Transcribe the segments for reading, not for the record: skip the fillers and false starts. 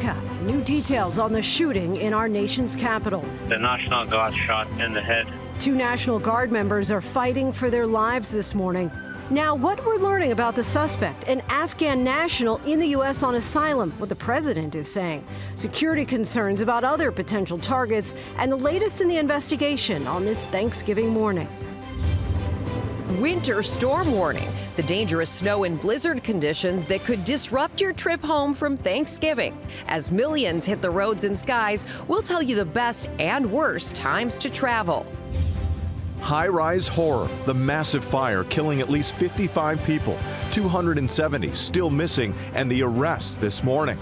America. New details on the shooting in our nation's capital. The National Guard shot in the head. 2 National Guard members are fighting for their lives this morning. Now, what we're learning about the suspect, an Afghan national in the U.S. on asylum, what the president is saying, security concerns about other potential targets, and the latest in the investigation on this Thanksgiving morning. Winter storm warning, the dangerous snow and blizzard conditions that could disrupt your trip home from Thanksgiving. As millions hit the roads and skies, we'll tell you the best and worst times to travel. High-rise horror, the massive fire killing at least 55 people, 270 still missing, and the arrests this morning.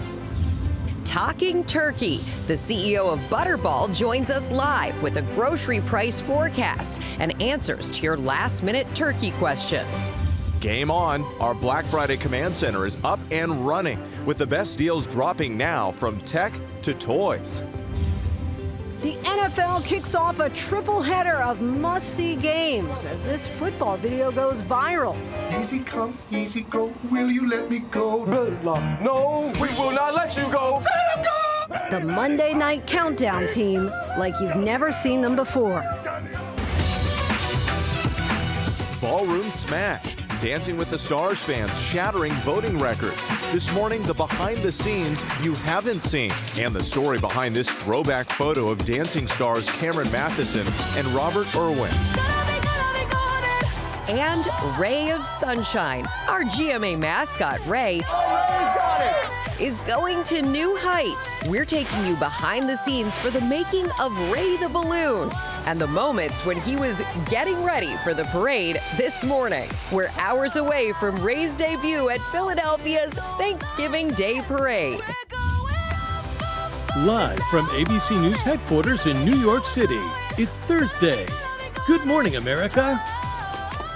Talking turkey. The CEO of Butterball joins us live with a grocery price forecast and answers to your last-minute turkey questions. Game on. Our Black Friday Command Center is up and running with the best deals dropping now from tech to toys. The NFL kicks off a triple header of must-see games as this football video goes viral. Easy come, easy go, will you let me go? No, we will not let you go. Let him go! The Monday Night Countdown team like you've never seen them before. Ballroom smash. Dancing with the Stars fans shattering voting records. This morning, the behind the scenes you haven't seen and the story behind this throwback photo of Dancing Stars Cameron Matheson and Robert Irwin. And Ray of Sunshine. Our GMA mascot, Ray, is going to new heights. We're taking you behind the scenes for the making of Ray the Balloon and the moments when he was getting ready for the parade this morning. We're hours away from Ray's debut at Philadelphia's Thanksgiving Day Parade. Live from ABC News headquarters in New York City, it's Thursday. Good morning, America.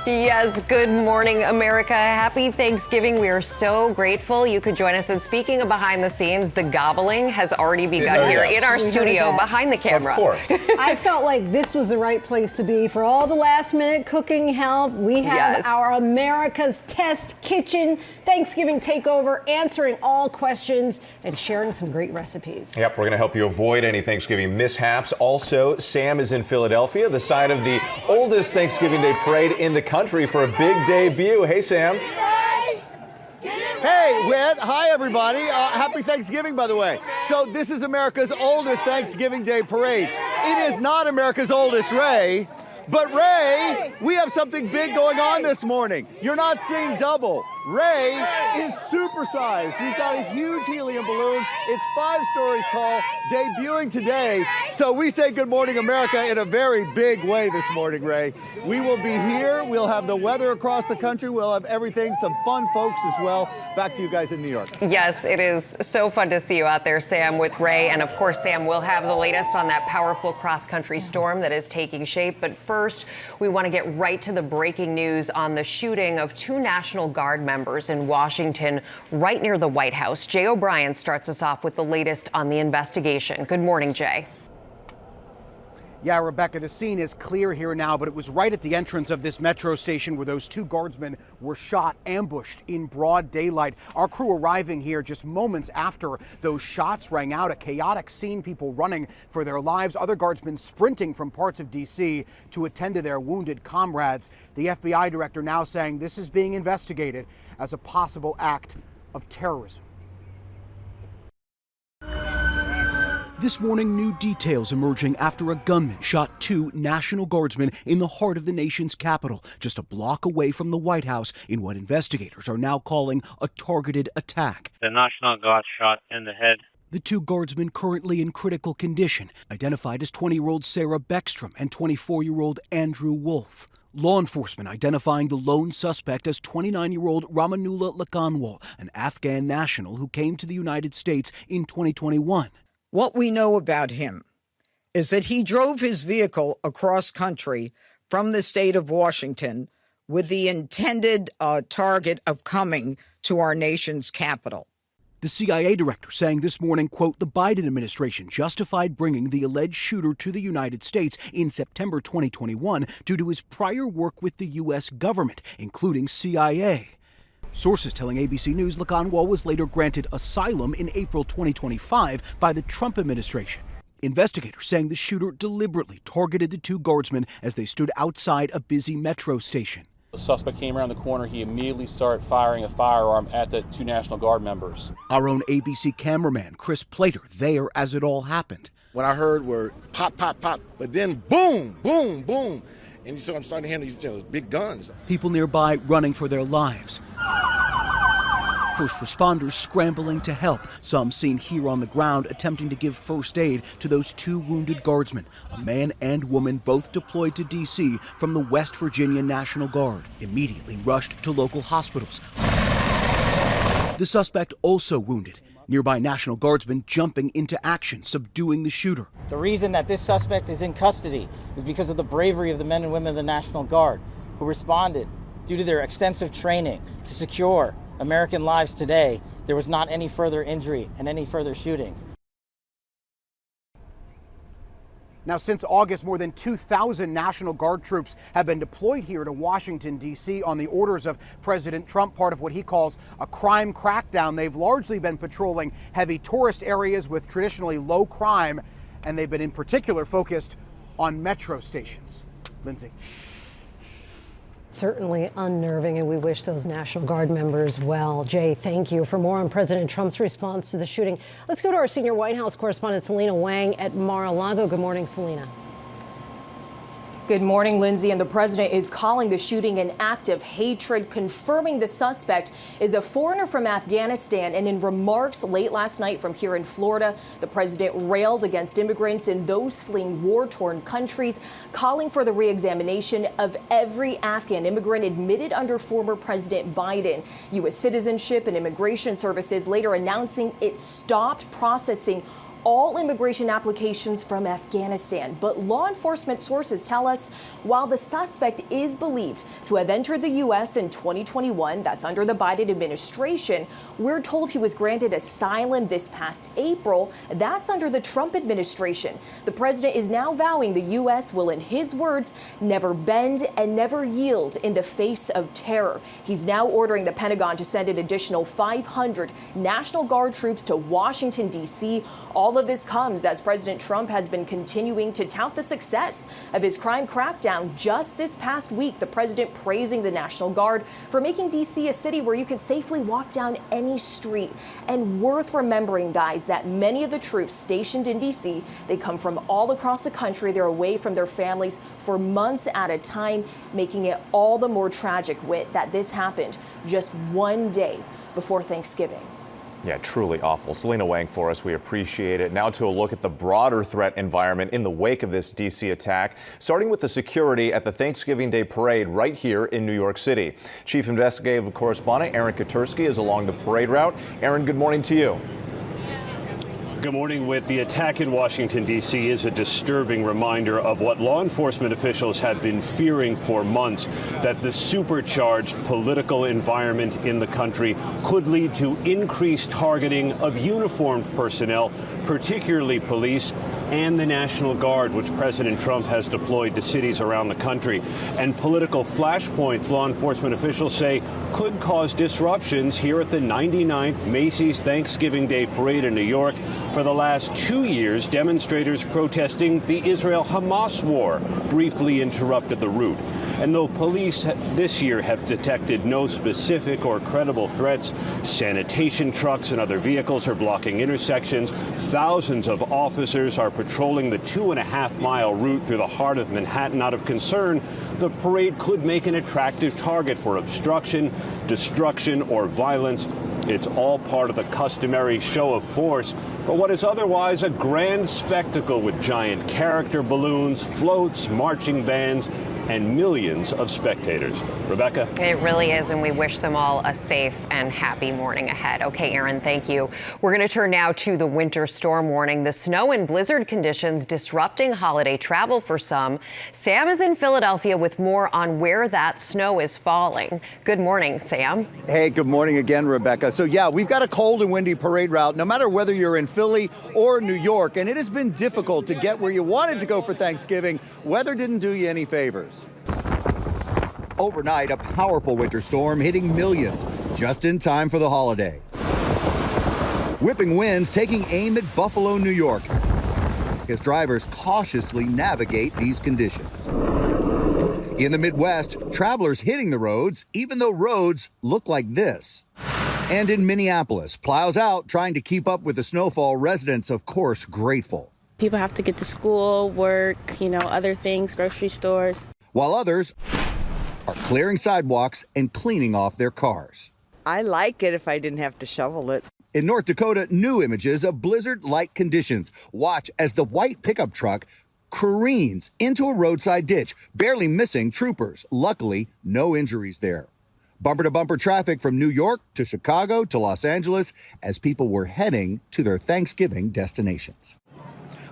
Yes, good morning, America. Happy Thanksgiving. We are so grateful you could join us. And speaking of behind the scenes, the gobbling has already begun here in our studio behind the camera. Of course. I felt like this was the right place to be for all the last minute cooking help. We have our America's Test Kitchen Thanksgiving takeover, answering all questions and sharing some great recipes. Yep, we're going to help you avoid any Thanksgiving mishaps. Also, Sam is in Philadelphia, the site of the oldest Thanksgiving Day parade in the country for a big debut. Hey, Sam. Hey, Whit. Hi, everybody. Happy Thanksgiving, by the way. So this is America's oldest Thanksgiving Day parade. It is not America's oldest, Ray. But Ray, we have something big going on this morning. You're not seeing double. Ray is supersized. He's got a huge helium balloon. It's 5 stories tall, debuting today. So we say good morning, America, in a very big way this morning, Ray. We will be here. We'll have the weather across the country. We'll have everything, some fun folks as well. Back to you guys in New York. Yes, it is so fun to see you out there, Sam, with Ray. And of course, Sam, we'll have the latest on that powerful cross-country storm that is taking shape. But first, we want to get right to the breaking news on the shooting of 2 National Guard members in Washington, right near the White House. Jay O'Brien starts us off with the latest on the investigation. Good morning, Jay. Yeah, Rebecca, the scene is clear here now, but it was right at the entrance of this metro station where those 2 guardsmen were shot, ambushed in broad daylight. Our crew arriving here just moments after those shots rang out. A chaotic scene, people running for their lives, other guardsmen sprinting from parts of D.C. to attend to their wounded comrades. The FBI director now saying this is being investigated as a possible act of terrorism. This morning, new details emerging after a gunman shot 2 National Guardsmen in the heart of the nation's capital, just a block away from the White House, in what investigators are now calling a targeted attack. The National Guard shot in the head. The 2 guardsmen currently in critical condition, identified as 20-year-old Sarah Beckstrom and 24-year-old Andrew Wolf. Law enforcement identifying the lone suspect as 29-year-old Ramanullah Lakanwal, an Afghan national who came to the United States in 2021. What we know about him is that he drove his vehicle across country from the state of Washington with the intended target of coming to our nation's capital. The CIA director saying this morning, quote, the Biden administration justified bringing the alleged shooter to the United States in September 2021 due to his prior work with the U.S. government, including CIA. Sources telling ABC News Lakanwa was later granted asylum in April 2025 by the Trump administration. Investigators saying the shooter deliberately targeted the two guardsmen as they stood outside a busy metro station. The suspect came around the corner. He immediately started firing a firearm at the two National Guard members. Our own ABC cameraman, Chris Plater, there as it all happened. What I heard were pop, pop, pop, but then boom, boom, boom. And you saw I'm starting to hear these big guns. People nearby running for their lives. First responders scrambling to help. Some seen here on the ground attempting to give first aid to those two wounded guardsmen, a man and woman both deployed to D.C. from the West Virginia National Guard, immediately rushed to local hospitals. The suspect also wounded. Nearby National Guardsmen jumping into action, subduing the shooter. The reason that this suspect is in custody is because of the bravery of the men and women of the National Guard who responded due to their extensive training to secure American lives today. There was not any further injury and any further shootings. Now, since August, more than 2,000 National Guard troops have been deployed here to Washington, D.C. on the orders of President Trump, part of what he calls a crime crackdown. They've largely been patrolling heavy tourist areas with traditionally low crime, and they've been in particular focused on metro stations. Linsey. Certainly unnerving, and we wish those National Guard members well. Jay, thank you. For more on President Trump's response to the shooting, let's go to our senior White House correspondent, Selena Wang at Mar-a-Lago. Good morning, Selena. Good morning, Lindsay. And the president is calling the shooting an act of hatred, confirming the suspect is a foreigner from Afghanistan. And in remarks late last night from here in Florida, the president railed against immigrants in those fleeing war-torn countries, calling for the re-examination of every Afghan immigrant admitted under former President Biden. U.S. Citizenship and Immigration Services later announcing it stopped processing all immigration applications from Afghanistan. But law enforcement sources tell us while the suspect is believed to have entered the U.S. in 2021, that's under the Biden administration, we're told he was granted asylum this past April. That's under the Trump administration. The president is now vowing the U.S. will, in his words, never bend and never yield in the face of terror. He's now ordering the Pentagon to send an additional 500 National Guard troops to Washington, D.C. All of this comes as President Trump has been continuing to tout the success of his crime crackdown. Just this past week, the president praising the National Guard for making D.C. a city where you can safely walk down any street. And worth remembering, guys, that many of the troops stationed in D.C., they come from all across the country. They're away from their families for months at a time, making it all the more tragic that this happened just one day before Thanksgiving. Yeah, truly awful. Selena Wang for us. We appreciate it. Now to a look at the broader threat environment in the wake of this D.C. attack, starting with the security at the Thanksgiving Day parade right here in New York City. Chief Investigative Correspondent Aaron Katursky is along the parade route. Aaron, good morning to you. Good morning. With the attack in Washington, D.C. is a disturbing reminder of what law enforcement officials had been fearing for months, that the supercharged political environment in the country could lead to increased targeting of uniformed personnel, particularly police and the National Guard, which President Trump has deployed to cities around the country. And political flashpoints, law enforcement officials say, could cause disruptions here at the 99th Macy's Thanksgiving Day Parade in New York. For the last 2 years, demonstrators protesting the Israel-Hamas war briefly interrupted the route. And though police this year have detected no specific or credible threats, sanitation trucks and other vehicles are blocking intersections. Thousands of officers are patrolling the 2.5-mile route through the heart of Manhattan out of concern the parade could make an attractive target for obstruction, destruction, or violence. It's all part of the customary show of force for what is otherwise a grand spectacle with giant character balloons, floats, marching bands, and millions of spectators. Rebecca? It really is, and we wish them all a safe and happy morning ahead. Okay, Aaron, thank you. We're going to turn now to the winter storm warning. The snow and blizzard conditions disrupting holiday travel for some. Sam is in Philadelphia with more on where that snow is falling. Good morning, Sam. Hey, good morning again, Rebecca. So yeah, we've got a cold and windy parade route, no matter whether you're in Philly or New York, and it has been difficult to get where you wanted to go for Thanksgiving. Weather didn't do you any favors. Overnight, a powerful winter storm hitting millions. just in time for the holiday. Whipping winds taking aim at Buffalo, New York, as drivers cautiously navigate these conditions. In the Midwest, travelers hitting the roads, even though roads look like this. And in Minneapolis, plows out trying to keep up with the snowfall. Residents, of course, grateful. People have to get to school, work, other things, grocery stores. While others are clearing sidewalks and cleaning off their cars. I like it if I didn't have to shovel it. In North Dakota, new images of blizzard-like conditions. Watch as the white pickup truck careens into a roadside ditch, barely missing troopers. Luckily, no injuries there. Bumper-to-bumper traffic from New York to Chicago to Los Angeles as people were heading to their Thanksgiving destinations.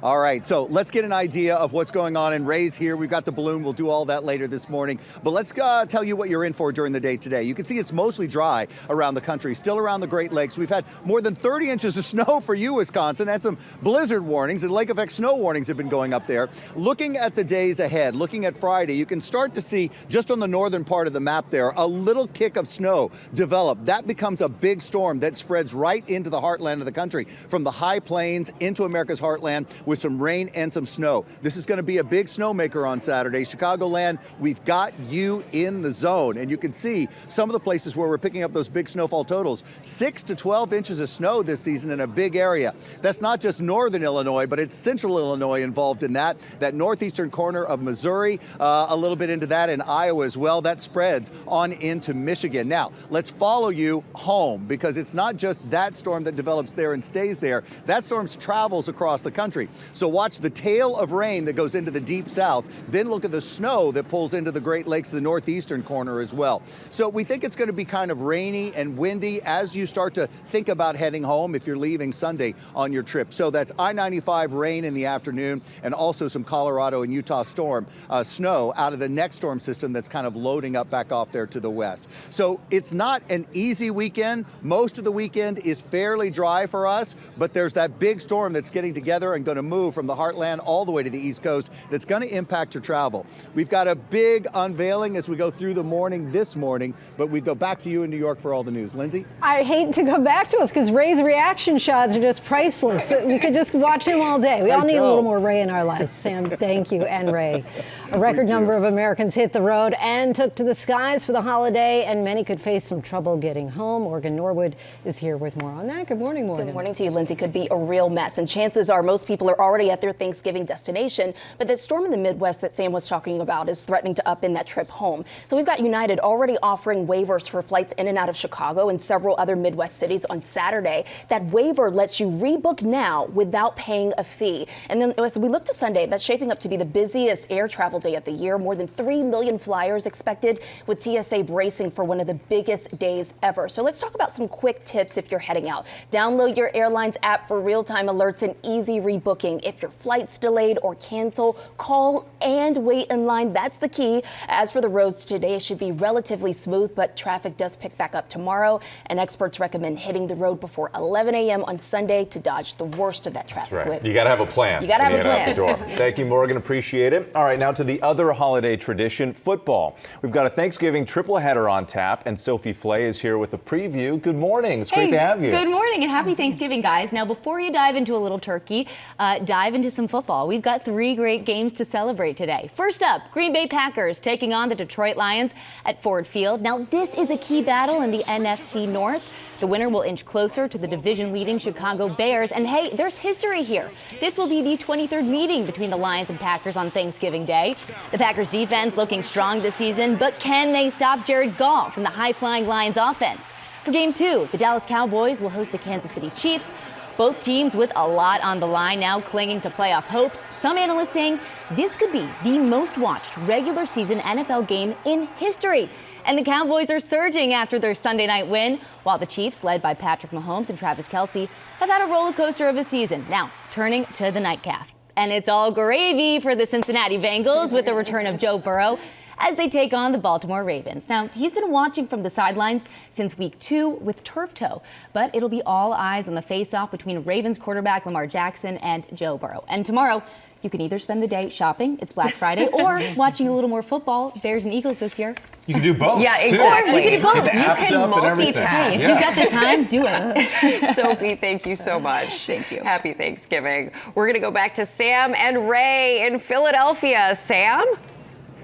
All right, so let's get an idea of what's going on in Ray's here. We've got the balloon. We'll do all that later this morning. But let's tell you what you're in for during the day today. You can see it's mostly dry around the country, still around the Great Lakes. We've had more than 30 inches of snow for you, Wisconsin, and some blizzard warnings and lake effect snow warnings have been going up there. Looking at the days ahead, looking at Friday, you can start to see just on the northern part of the map there, a little kick of snow develop. That becomes a big storm that spreads right into the heartland of the country, from the high plains into America's heartland, with some rain and some snow. This is going to be a big snowmaker on Saturday. Chicagoland, we've got you in the zone. And you can see some of the places where we're picking up those big snowfall totals. 6 to 12 inches of snow this season in a big area. That's not just northern Illinois, but it's central Illinois involved in that. That northeastern corner of Missouri, a little bit into that, in Iowa as well. That spreads on into Michigan. Now, let's follow you home, because it's not just that storm that develops there and stays there. That storm travels across the country. So watch the tail of rain that goes into the deep south, then look at the snow that pulls into the Great Lakes, the northeastern corner as well. So we think it's going to be kind of rainy and windy as you start to think about heading home if you're leaving Sunday on your trip. So that's I-95 rain in the afternoon, and also some Colorado and Utah snow out of the next storm system that's kind of loading up back off there to the west. So it's not an easy weekend. Most of the weekend is fairly dry for us, but there's that big storm that's getting together and going to move from the heartland all the way to the East Coast that's going to impact your travel. We've got a big unveiling as we go through the morning this morning, but we go back to you in New York for all the news. Lindsay? I hate to come back to us because Ray's reaction shots are just priceless. We could just watch him all day. We all need a little more Ray in our lives. Sam, thank you, and Ray. A record number of Americans hit the road and took to the skies for the holiday, and many could face some trouble getting home. Morgan Norwood is here with more on that. Good morning, Morgan. Good morning to you, Lindsay. Could be a real mess, and chances are most people are already at their Thanksgiving destination, but that storm in the Midwest that Sam was talking about is threatening to upend that trip home. So we've got United already offering waivers for flights in and out of Chicago and several other Midwest cities on Saturday. That waiver lets you rebook now without paying a fee. And then as we look to Sunday, that's shaping up to be the busiest air travel day of the year. More than 3 million flyers expected, with TSA bracing for one of the biggest days ever. So let's talk about some quick tips if you're heading out. Download your airline's app for real-time alerts and easy rebooking. If your flight's delayed or cancel, call and wait in line. That's the key. As for the roads today, it should be relatively smooth, but traffic does pick back up tomorrow, and experts recommend hitting the road before 11 a.m. on Sunday to dodge the worst of that traffic. That's right. With. You got to have a plan. You got to have a plan. Out the door. Thank you, Morgan. Appreciate it. All right, now to the other holiday tradition, football. We've got a Thanksgiving triple header on tap, and Sophie Flay is here with a preview. Good morning. It's great to have you. Good morning and happy Thanksgiving, guys. Now, before you dive into a little turkey, dive into some football. We've got 3 great games to celebrate today. First up, Green Bay Packers taking on the Detroit Lions at Ford Field. Now, this is a key battle in the NFC North. The winner will inch closer to the division-leading Chicago Bears. And hey, there's history here. This will be the 23rd meeting between the Lions and Packers on Thanksgiving Day. The Packers defense looking strong this season, but can they stop Jared Goff from the high-flying Lions offense? For Game 2, the Dallas Cowboys will host the Kansas City Chiefs. Both teams with a lot on the line now, clinging to playoff hopes. Some analysts saying this could be the most watched regular season NFL game in history. And the Cowboys are surging after their Sunday night win, while the Chiefs, led by Patrick Mahomes and Travis Kelce, have had a roller coaster of a season. Now, turning to the nightcap. And it's all gravy for the Cincinnati Bengals with the return of Joe Burrow. as they take on the Baltimore Ravens. Now, he's been watching from the sidelines since week 2 with turf toe, but it'll be all eyes on the face-off between Ravens quarterback Lamar Jackson and Joe Burrow. And tomorrow, you can either spend the day shopping, it's Black Friday, or watching a little more football, Bears and Eagles this year. You can do both. Yeah, exactly. You can do both. You can multitask. Hey, you got the time, do it. Sophie, thank you so much. Thank you. Happy Thanksgiving. We're going to go back to Sam and Ray in Philadelphia. Sam?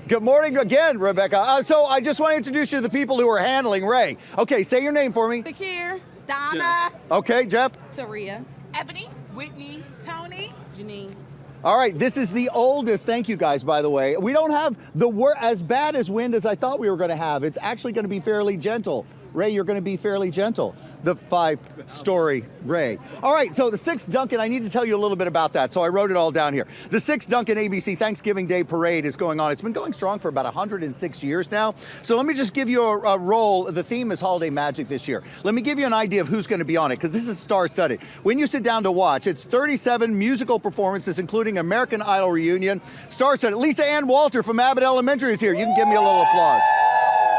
Good morning again, Rebecca. So I just want to introduce you to the people who are handling Ray. Okay, say your name for me. Bakir, Donna, Okay, Jeff. Taria, Ebony, Whitney, Tony, Janine. All right, this is the oldest. Thank you guys, by the way. We don't have as bad as wind as I thought we were going to have. It's actually going to be fairly gentle. Ray, you're going to be fairly gentle. The 5-story Ray. All right, so the 6th Duncan, I need to tell you a little bit about that. So I wrote it all down here. The 6th Duncan ABC Thanksgiving Day Parade is going on. It's been going strong for about 106 years now. So let me just give you a roll. The theme is Holiday Magic this year. Let me give you an idea of who's going to be on it, because this is star-studded. When you sit down to watch, it's 37 musical performances, including American Idol reunion. Star-studded. Lisa Ann Walter from Abbott Elementary is here. You can give me a little applause.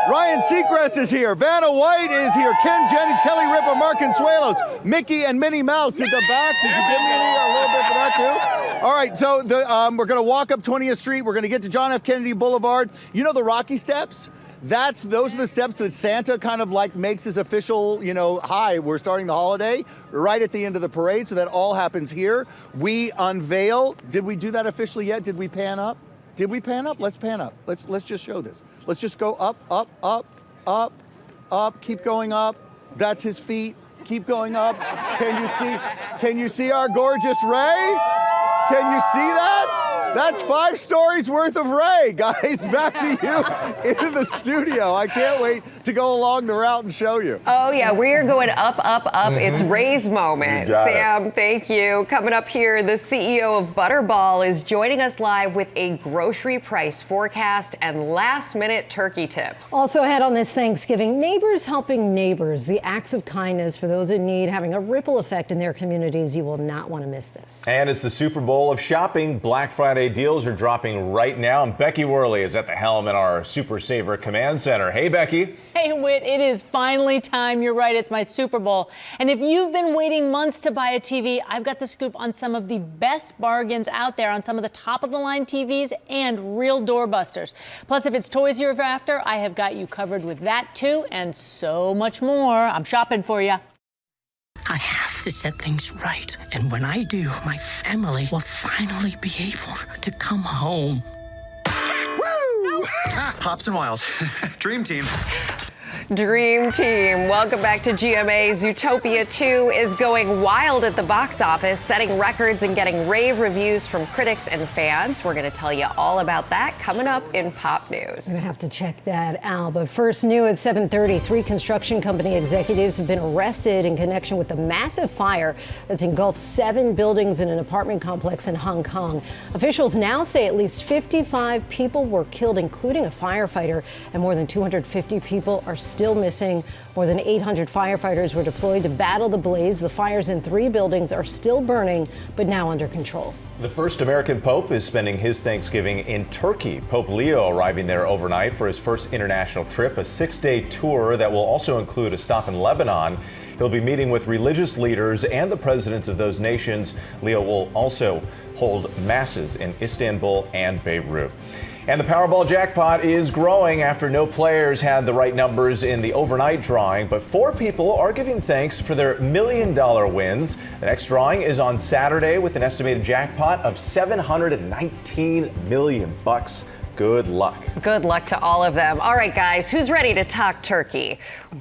Ryan Seacrest is here. Vanna White is here. Ken Jennings, Kelly Ripa, Mark Consuelos, Mickey and Minnie Mouse to the back. Did you give me a little bit for that too? All right, so we're going to walk up 20th Street. We're going to get to John F. Kennedy Boulevard. You know the Rocky Steps? Those are the steps that Santa kind of like makes his official, hi, we're starting the holiday right at the end of the parade. So that all happens here. We unveil. Did we do that officially yet? Did we pan up? Did we pan up? Let's pan up. Let's just show this. Let's just go up, up, up, up, up. Keep going up. That's his feet. Keep going up. Can you see our gorgeous Ray? Can you see that? That's 5 stories worth of Ray, guys. Back to you in the studio. I can't wait to go along the route and show you. Oh, yeah, we are going up, up, up. It's Ray's moment. Sam, thank you. Coming up here, the CEO of Butterball is joining us live with a grocery price forecast and last-minute turkey tips. Also ahead on this Thanksgiving, neighbors helping neighbors. The acts of kindness for those in need having a ripple effect in their communities. You will not want to miss this. And it's the Super Bowl of shopping. Black Friday deals are dropping right now, and Becky Worley is at the helm in our Super Saver Command Center. Hey, Becky. Hey, Whit, it is finally time. You're right, it's my Super Bowl. And if you've been waiting months to buy a TV, I've got the scoop on some of the best bargains out there on some of the top-of-the-line TVs and real doorbusters. Plus, if it's toys you're after, I have got you covered with that, too, and so much more. I'm shopping for you. I have to set things right. And when I do, my family will finally be able to come home. Woo! Hops and Wiles. Dream Team. Dream Team, welcome back to GMA. Zootopia 2 is going wild at the box office, setting records and getting rave reviews from critics and fans. We're going to tell you all about that coming up in Pop News. We're going to have to check that out. But first, new at 7:30, 3 construction company executives have been arrested in connection with the massive fire that's engulfed 7 buildings in an apartment complex in Hong Kong. Officials now say at least 55 people were killed, including a firefighter, and more than 250 people are still missing. More than 800 firefighters were deployed to battle the blaze. The fires in 3 buildings are still burning, but now under control. The first American Pope is spending his Thanksgiving in Turkey. Pope Leo arriving there overnight for his first international trip, a 6-day tour that will also include a stop in Lebanon. He'll be meeting with religious leaders and the presidents of those nations. Leo will also hold masses in Istanbul and Beirut. And the Powerball jackpot is growing after no players had the right numbers in the overnight drawing, but 4 people are giving thanks for their $1 million wins. The next drawing is on Saturday with an estimated jackpot of $719 million. Good luck. Good luck to all of them. All right, guys, who's ready to talk turkey?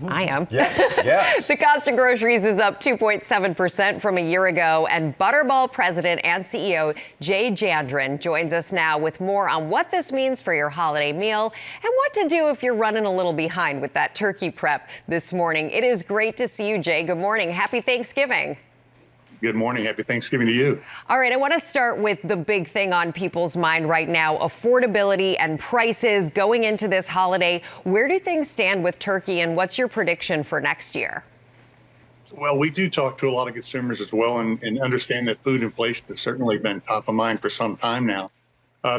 I am. Yes, yes. The cost of groceries is up 2.7% from a year ago, and Butterball president and CEO Jay Jandren joins us now with more on what this means for your holiday meal and what to do if you're running a little behind with that turkey prep this morning. It is great to see you, Jay. Good morning. Happy Thanksgiving. Good morning. Happy Thanksgiving to you. All right, I want to start with the big thing on people's mind right now, affordability and prices going into this holiday. Where do things stand with turkey, and what's your prediction for next year? Well, we do talk to a lot of consumers as well and understand that food inflation has certainly been top of mind for some time now.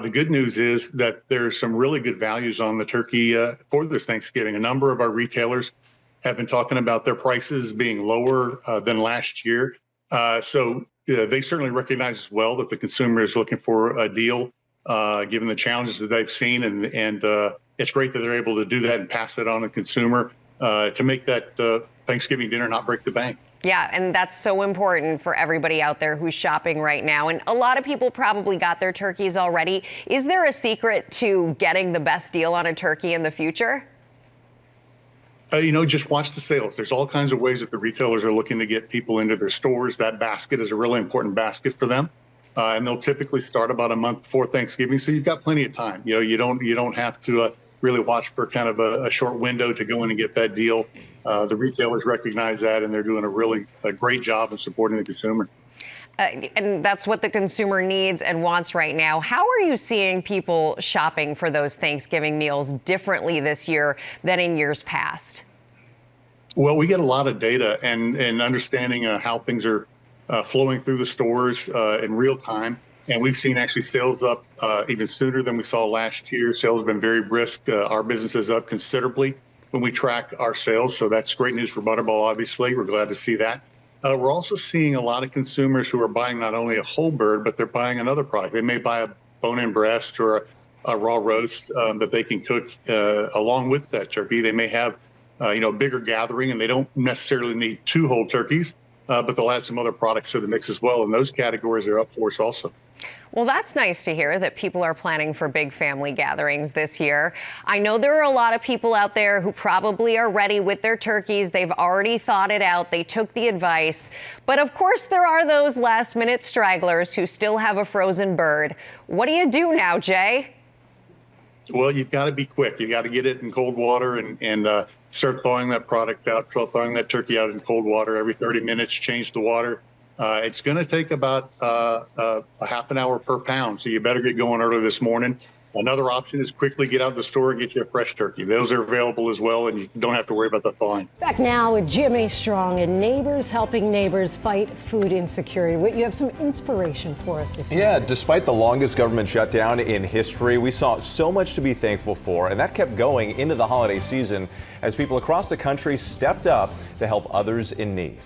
The good news is that there's some really good values on the turkey for this Thanksgiving. A number of our retailers have been talking about their prices being lower than last year. So they certainly recognize as well that the consumer is looking for a deal, given the challenges that they've seen. And it's great that they're able to do that and pass it on to the consumer to make that Thanksgiving dinner not break the bank. Yeah, and that's so important for everybody out there who's shopping right now. And a lot of people probably got their turkeys already. Is there a secret to getting the best deal on a turkey in the future? Just watch the sales. There's all kinds of ways that the retailers are looking to get people into their stores. That basket is a really important basket for them. And they'll typically start about a month before Thanksgiving. So you've got plenty of time. You don't have to really watch for kind of a short window to go in and get that deal. The retailers recognize that, and they're doing a great job of supporting the consumer. And that's what the consumer needs and wants right now. How are you seeing people shopping for those Thanksgiving meals differently this year than in years past? Well, we get a lot of data and understanding how things are flowing through the stores in real time. And we've seen actually sales up even sooner than we saw last year. Sales have been very brisk. Our business is up considerably when we track our sales. So that's great news for Butterball, obviously. We're glad to see that. We're also seeing a lot of consumers who are buying not only a whole bird, but they're buying another product. They may buy a bone-in breast or a raw roast that they can cook along with that turkey. They may have a bigger gathering, and they don't necessarily need 2 whole turkeys, but they'll add some other products to the mix as well. And those categories are up for us also. Well, that's nice to hear that people are planning for big family gatherings this year. I know there are a lot of people out there who probably are ready with their turkeys. They've already thought it out. They took the advice. But of course, there are those last-minute stragglers who still have a frozen bird. What do you do now, Jay? Well, you've got to be quick. You got to get it in cold water and start thawing that product out, thawing that turkey out in cold water every 30 minutes, change the water. It's going to take about a half an hour per pound, so you better get going early this morning. Another option is quickly get out of the store and get you a fresh turkey. Those are available as well, and you don't have to worry about the thawing. Back now with GMA Strong and neighbors helping neighbors fight food insecurity. You have some inspiration for us this morning. Yeah, despite the longest government shutdown in history, we saw so much to be thankful for, and that kept going into the holiday season as people across the country stepped up to help others in need.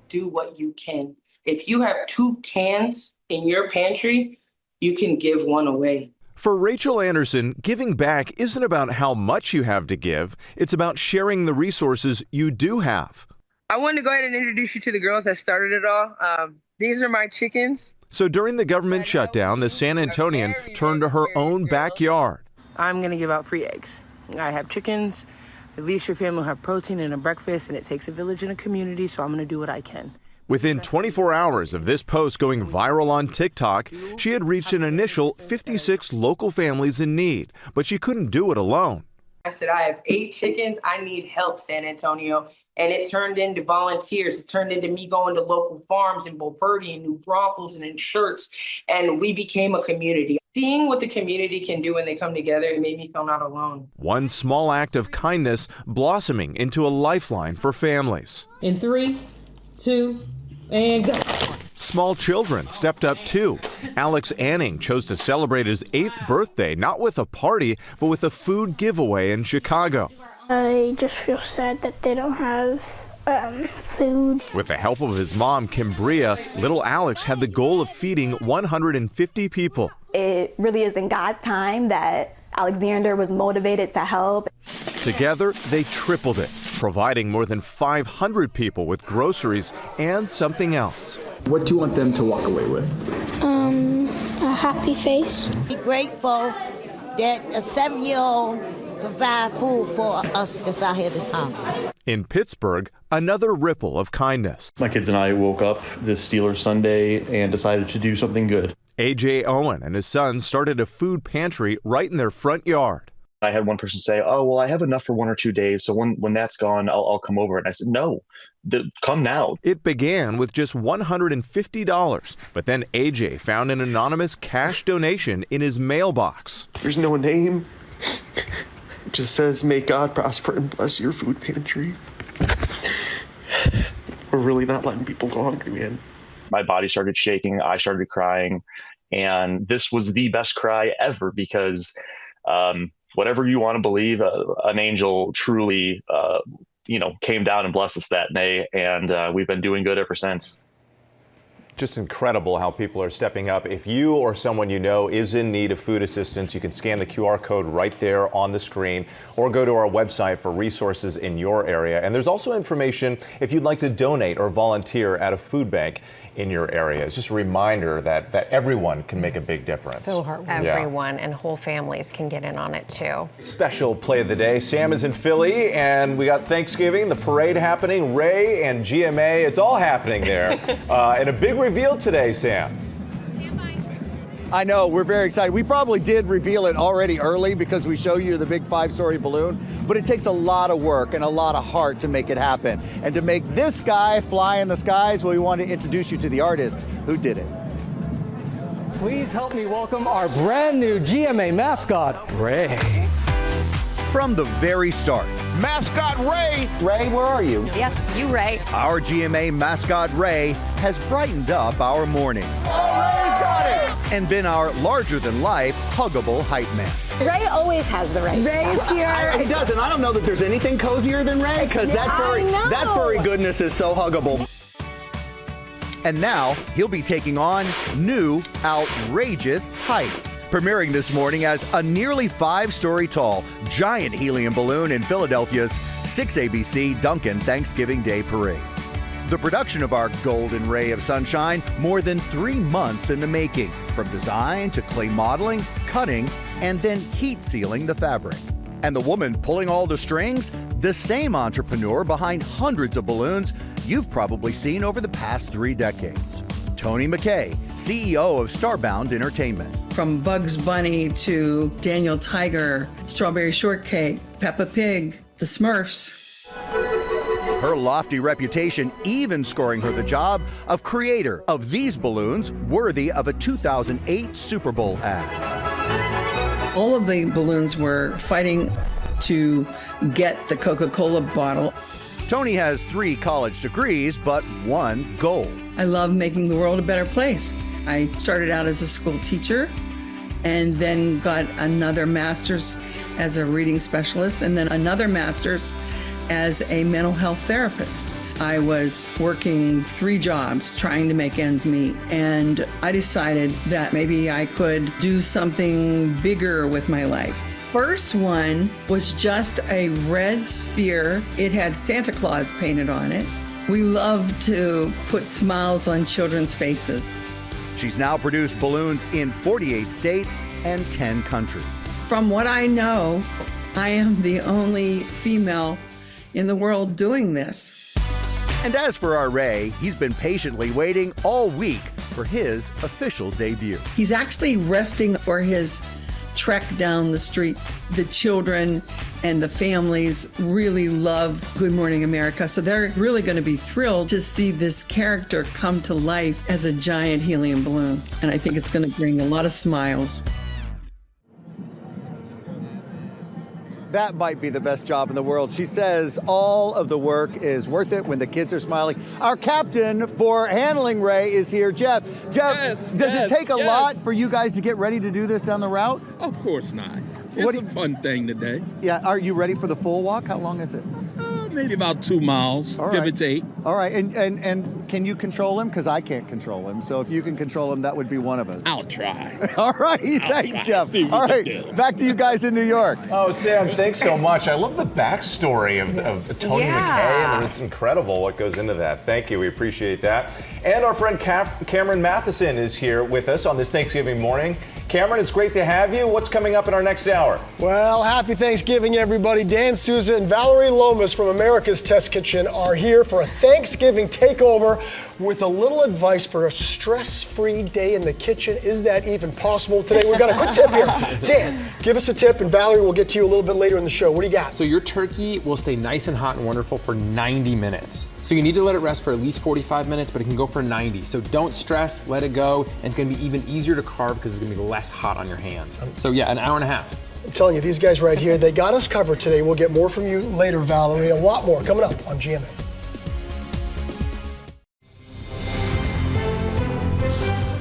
Do what you can. If you have 2 cans in your pantry, you can give 1 away. For Rachel Anderson, giving back isn't about how much you have to give. It's about sharing the resources you do have. I wanted to go ahead and introduce you to the girls that started it all. These are my chickens. So during the government shutdown, the San Antonian turned to her own backyard. I'm going to give out free eggs. I have chickens. At least your family will have protein and a breakfast, and it takes a village and a community, so I'm going to do what I can. Within 24 hours of this post going viral on TikTok, she had reached an initial 56 local families in need, but she couldn't do it alone. I said, I have 8 chickens. I need help, San Antonio. And it turned into volunteers. It turned into me going to local farms in Beauverde and New Braunfels and in Shirts. And we became a community. Seeing what the community can do when they come together, it made me feel not alone. One small act of kindness blossoming into a lifeline for families. In 3, 2, and go. Small children stepped up too. Alex Anning chose to celebrate his 8th birthday, not with a party, but with a food giveaway in Chicago. I just feel sad that they don't have food. With the help of his mom, Kimbria, little Alex had the goal of feeding 150 people. It really is in God's time that Alexander was motivated to help. Together, they tripled it, providing more than 500 people with groceries and something else. What do you want them to walk away with? A happy face. Be grateful that a 7-year-old provide food for us that's out here this time. In Pittsburgh, another ripple of kindness. My kids and I woke up this Steelers Sunday and decided to do something good. A.J. Owen and his son started a food pantry right in their front yard. I had one person say, oh, well, I have enough for 1 or 2 days, so when that's gone, I'll come over. And I said, no, come now. It began with just $150, but then A.J. found an anonymous cash donation in his mailbox. There's no name. It just says, may God prosper and bless your food pantry. We're really not letting people go hungry, man. My body started shaking. I started crying. And this was the best cry ever because whatever you want to believe, an angel truly, came down and blessed us that day. And we've been doing good ever since. Just incredible how people are stepping up. If you or someone you know is in need of food assistance, you can scan the QR code right there on the screen or go to our website for resources in your area. And there's also information if you'd like to donate or volunteer at a food bank in your area. It's just a reminder that everyone can make a big difference. So heartwarming. Everyone and whole families can get in on it too. Special play of the day. Sam is in Philly and we got Thanksgiving, the parade happening, Ray and GMA, it's all happening there. And a big reveal today, Sam. I know, we're very excited. We probably did reveal it already early because we showed you the big 5-story balloon, but it takes a lot of work and a lot of heart to make it happen. And to make this guy fly in the skies, well, we want to introduce you to the artist who did it. Please help me welcome our brand new GMA mascot, Ray. From the very start, mascot Ray. Ray, where are you? Yes, you, Ray. Our GMA mascot Ray has brightened up our mornings. Oh, Ray's got it! And been our larger-than-life, huggable hype man. Ray always has the right. Ray's here. He does, and I don't know that there's anything cozier than Ray, because that furry goodness is so huggable. And now, he'll be taking on new, outrageous heights. Premiering this morning as a nearly 5-story tall, giant helium balloon in Philadelphia's 6ABC Duncan Thanksgiving Day Parade. The production of our golden ray of sunshine, more than 3 months in the making, from design to clay modeling, cutting, and then heat sealing the fabric. And the woman pulling all the strings, the same entrepreneur behind hundreds of balloons you've probably seen over the past 3 decades. Tony McKay, CEO of Starbound Entertainment. From Bugs Bunny to Daniel Tiger, Strawberry Shortcake, Peppa Pig, the Smurfs. Her lofty reputation even scoring her the job of creator of these balloons worthy of a 2008 Super Bowl ad. All of the balloons were fighting to get the Coca-Cola bottle. Tony has 3 college degrees, but 1 goal. I love making the world a better place. I started out as a school teacher and then got another master's as a reading specialist and then another master's as a mental health therapist. I was working 3 jobs trying to make ends meet, and I decided that maybe I could do something bigger with my life. First one was just a red sphere. It had Santa Claus painted on it. We love to put smiles on children's faces. She's now produced balloons in 48 states and 10 countries. From what I know, I am the only female in the world doing this. And as for our Ray, he's been patiently waiting all week for his official debut. He's actually resting for his trek down the street. The children and the families really love Good Morning America, so they're really going to be thrilled to see this character come to life as a giant helium balloon. And I think it's going to bring a lot of smiles. That might be the best job in the world. She says all of the work is worth it when the kids are smiling. Our captain for handling Ray is here, Jeff. Jeff, does it take a lot for you guys to get ready to do this down the route? Of course not. It's a fun thing today. Yeah, are you ready for the full walk? How long is it? Maybe about 2 miles, give or take. All right, and can you control him? Because I can't control him. So if you can control him, that would be one of us. I'll try. All right, thanks, Jeff. All right, back to you guys in New York. Oh, Sam, thanks so much. I love the backstory of Tony McKay, and it's incredible what goes into that. Thank you, we appreciate that. And our friend Cameron Matheson is here with us on this Thanksgiving morning. Cameron, it's great to have you. What's coming up in our next hour? Well, happy Thanksgiving, everybody. Dan Souza and Valerie Lomas from America's Test Kitchen are here for a Thanksgiving takeover with a little advice for a stress-free day in the kitchen. Is that even possible today? We've got a quick tip here. Dan, give us a tip, and Valerie will get to you a little bit later in the show. What do you got? So your turkey will stay nice and hot and wonderful for 90 minutes. So you need to let it rest for at least 45 minutes, but it can go for 90. So don't stress, let it go, and it's gonna be even easier to carve because it's gonna be less hot on your hands. So yeah, an hour and a half. I'm telling you, these guys right here, they got us covered today. We'll get more from you later, Valerie. A lot more coming up on GMA.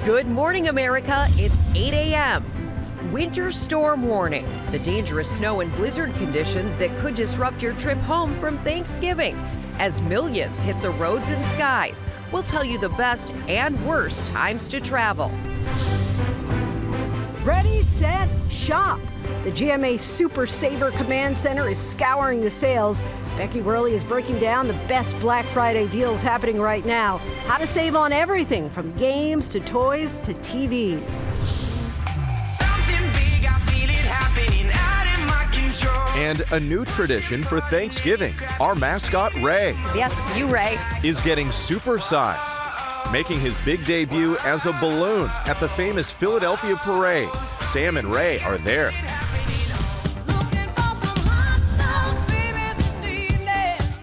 Good morning, America. It's 8 a.m. Winter storm warning. The dangerous snow and blizzard conditions that could disrupt your trip home from Thanksgiving. As millions hit the roads and skies, we'll tell you the best and worst times to travel. Ready, set, shop. The GMA Super Saver Command Center is scouring the sales. Becky Worley is breaking down the best Black Friday deals happening right now. How to save on everything from games to toys to TVs. And a new tradition for Thanksgiving. Our mascot, Ray. Yes, you, Ray. Is getting supersized, making his big debut as a balloon at the famous Philadelphia parade. Sam and Ray are there.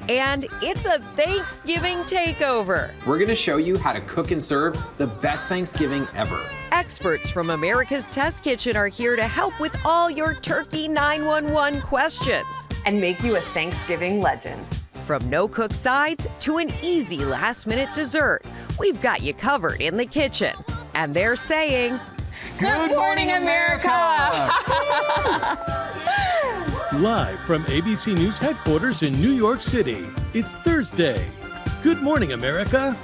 And it's a Thanksgiving takeover. We're going to show you how to cook and serve the best Thanksgiving ever. Experts from America's Test Kitchen are here to help with all your Turkey 911 questions. And make you a Thanksgiving legend. From no-cook sides to an easy last-minute dessert, we've got you covered in the kitchen. And they're saying, Good morning, America! Live from ABC News headquarters in New York City, it's Thursday. Good morning, America.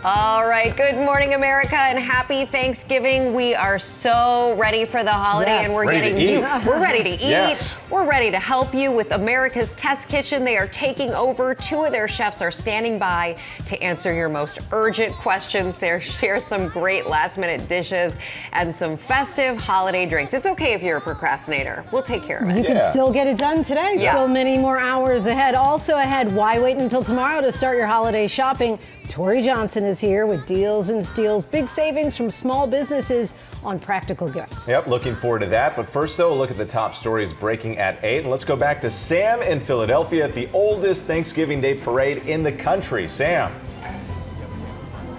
All right, good morning, America, and happy Thanksgiving. We are so ready for the holiday, and we're ready getting to you. eat. We're ready to eat. Yes. We're ready to help you with America's Test Kitchen. They are taking over. 2 of their chefs are standing by to answer your most urgent questions. They share some great last-minute dishes and some festive holiday drinks. It's okay if you're a procrastinator. We'll take care of it. You can still get it done today. Yeah. Still many more hours ahead. Also ahead, why wait until tomorrow to start your holiday shopping? Tori Johnson is here with deals and steals, big savings from small businesses on practical gifts. Yep, looking forward to that. But first, though, a look at the top stories breaking at 8. And let's go back to Sam in Philadelphia at the oldest Thanksgiving Day parade in the country. Sam.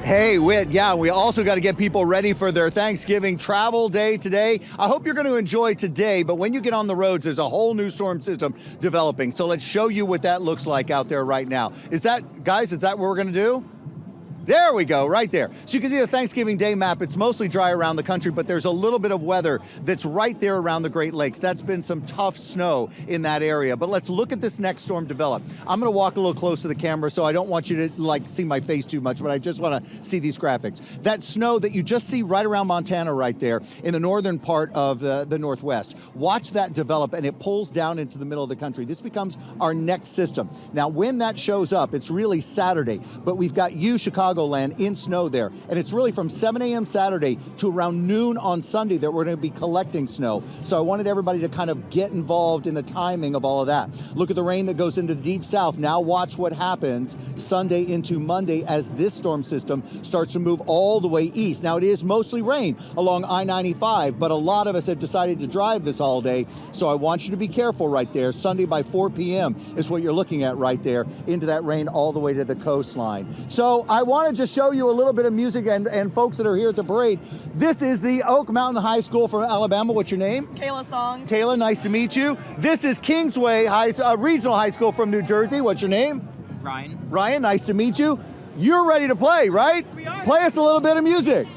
Hey, Whit, yeah, we also got to get people ready for their Thanksgiving travel day today. I hope you're going to enjoy today, but when you get on the roads, there's a whole new storm system developing. So let's show you what that looks like out there right now. Is that what we're going to do? There we go, right there. So you can see the Thanksgiving Day map. It's mostly dry around the country, but there's a little bit of weather that's right there around the Great Lakes. That's been some tough snow in that area. But let's look at this next storm develop. I'm going to walk a little close to the camera, so I don't want you to see my face too much, but I just want to see these graphics. That snow that you just see right around Montana right there in the northern part of the Northwest. Watch that develop, and it pulls down into the middle of the country. This becomes our next system. Now, when that shows up, it's really Saturday, but we've got Chicagoland in snow there. And it's really from 7 a.m. Saturday to around noon on Sunday that we're going to be collecting snow. So I wanted everybody to kind of get involved in the timing of all of that. Look at the rain that goes into the deep south. Now watch what happens Sunday into Monday as this storm system starts to move all the way east. Now it is mostly rain along I-95, but a lot of us have decided to drive this holiday. So I want you to be careful right there. Sunday by 4 p.m. is what you're looking at right there into that rain all the way to the coastline. So I want to just show you a little bit of music and folks that are here at the parade. This is the Oak Mountain High School from Alabama. What's your name? Kayla Song. Kayla, nice to meet you. This is Kingsway Regional High School from New Jersey. What's your name? Ryan. Ryan, nice to meet you. You're ready to play, right? Yes, we are. Play us a little bit of music.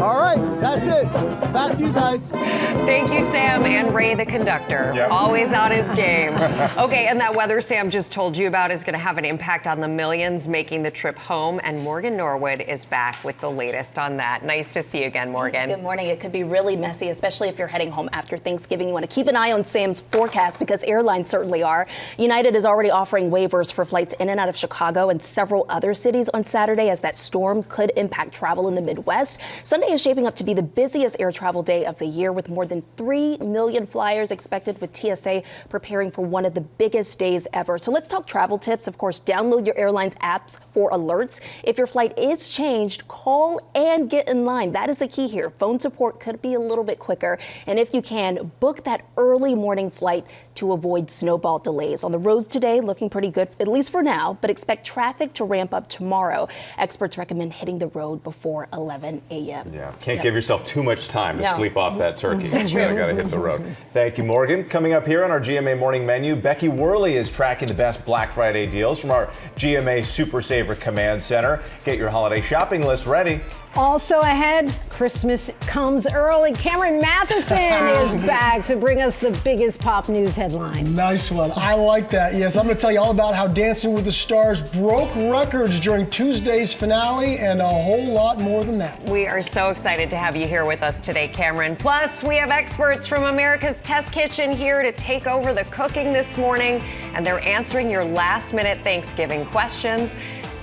All right, that's it. Back to you guys. Thank you, Sam, and Ray, the conductor. Yep. Always on his game. Okay, and that weather Sam just told you about is going to have an impact on the millions making the trip home, and Morgan Norwood is back with the latest on that. Nice to see you again, Morgan. Good morning. It could be really messy, especially if you're heading home after Thanksgiving. You want to keep an eye on Sam's forecast because airlines certainly are. United is already offering waivers for flights in and out of Chicago and several other cities on Saturday as that storm could impact travel in the Midwest. Sunday is shaping up to be the busiest air travel day of the year with more than 3 million flyers expected, with TSA preparing for one of the biggest days ever. So let's talk travel tips. Of course, download your airline's apps for alerts. If your flight is changed, call and get in line. That is the key here. Phone support could be a little bit quicker. And if you can, book that early morning flight to avoid snowball delays. On the roads today, looking pretty good, at least for now, but expect traffic to ramp up tomorrow. Experts recommend hitting the road before 11 a.m. Yeah, can't give yourself too much time to No. sleep off that turkey. That's You true. gotta hit the road. Thank you, Morgan. Coming up here on our GMA Morning Menu, Becky Worley is tracking the best Black Friday deals from our GMA Super Saver Command Center. Get your holiday shopping list ready. Also ahead, Christmas comes early. Cameron Matheson is back to bring us the biggest pop news headlines. Nice one. I like that. Yes, I'm going to tell you all about how Dancing with the Stars broke records during Tuesday's finale and a whole lot more than that. We are so excited to have you here with us today, Cameron. Plus, we have experts from America's Test Kitchen here to take over the cooking this morning, and they're answering your last-minute Thanksgiving questions.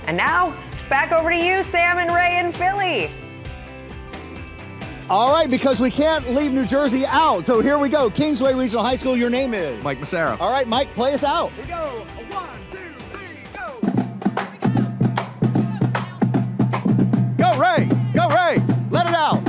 And now, back over to you, Sam and Ray in Philly. All right, because we can't leave New Jersey out, so here we go. Kingsway Regional High School, your name is? Mike Massaro. All right, Mike, play us out. Here we go. 1, 2, 3, go. Go, Ray. Go, Ray. Let it out.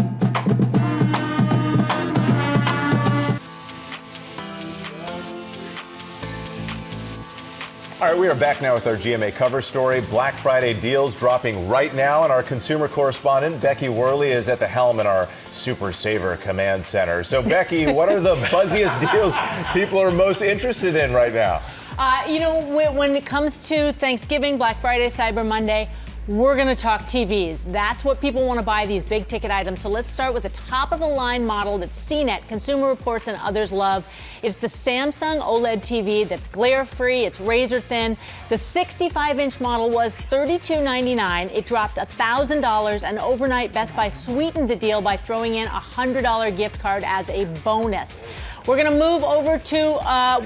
All right, we are back now with our GMA cover story. Black Friday deals dropping right now, and our consumer correspondent, Becky Worley, is at the helm in our Super Saver Command Center. So, Becky, what are the buzziest deals people are most interested in right now? When it comes to Thanksgiving, Black Friday, Cyber Monday, we're going to talk TVs. That's what people want to buy, these big ticket items. So let's start with the top of the line model that CNET, Consumer Reports, and others love. It's the Samsung OLED TV that's glare-free, it's razor thin. The 65-inch model was $32.99. It dropped $1,000, and overnight Best Buy sweetened the deal by throwing in a $100 gift card as a bonus. We're going to move over to,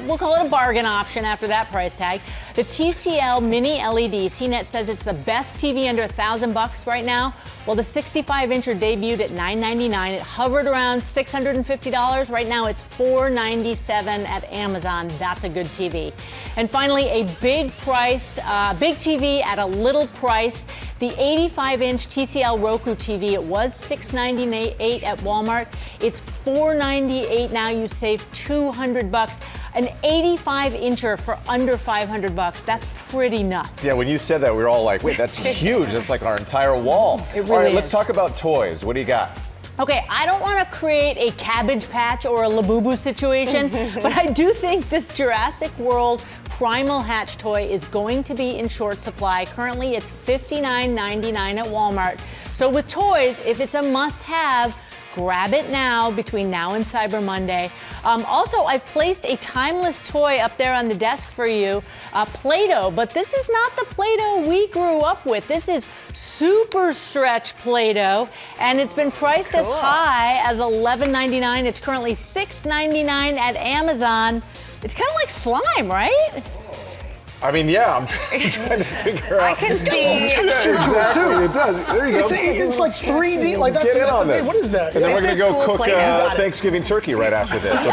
we'll call it a bargain option after that price tag. The TCL Mini LED. CNET says it's the best TV under $1,000 right now. Well, the 65-incher debuted at $999. It hovered around $650. Right now, it's $497 at Amazon. That's a good TV. And finally, a big TV at a little price. The 85-inch TCL Roku TV, it was $698 at Walmart. It's $498 now. You save $200. An 85-incher for under $500. That's pretty nuts. Yeah, when you said that, we were all like, wait, that's huge. That's like our entire wall. It really all right, is. let's talk about toys. What do you got? Okay, I don't want to create a Cabbage Patch or a Labubu situation, but I do think this Jurassic World Primal Hatch toy is going to be in short supply. Currently, it's $59.99 at Walmart. So with toys, if it's a must-have, grab it now between now and Cyber Monday. Also, I've placed a timeless toy up there on the desk for you, Play-Doh, but this is not the Play-Doh we grew up with. This is super stretch Play-Doh, and it's been priced as high as $11.99. It's currently $6.99 at Amazon. It's kind of like slime, right? I mean, yeah, I'm trying to figure out. I can see. Texture to it, too. It does. There you go. It's like 3D. Like that's Get in on this. what is that? And then we're going to go cool cook Play-Doh. Thanksgiving turkey right after this. So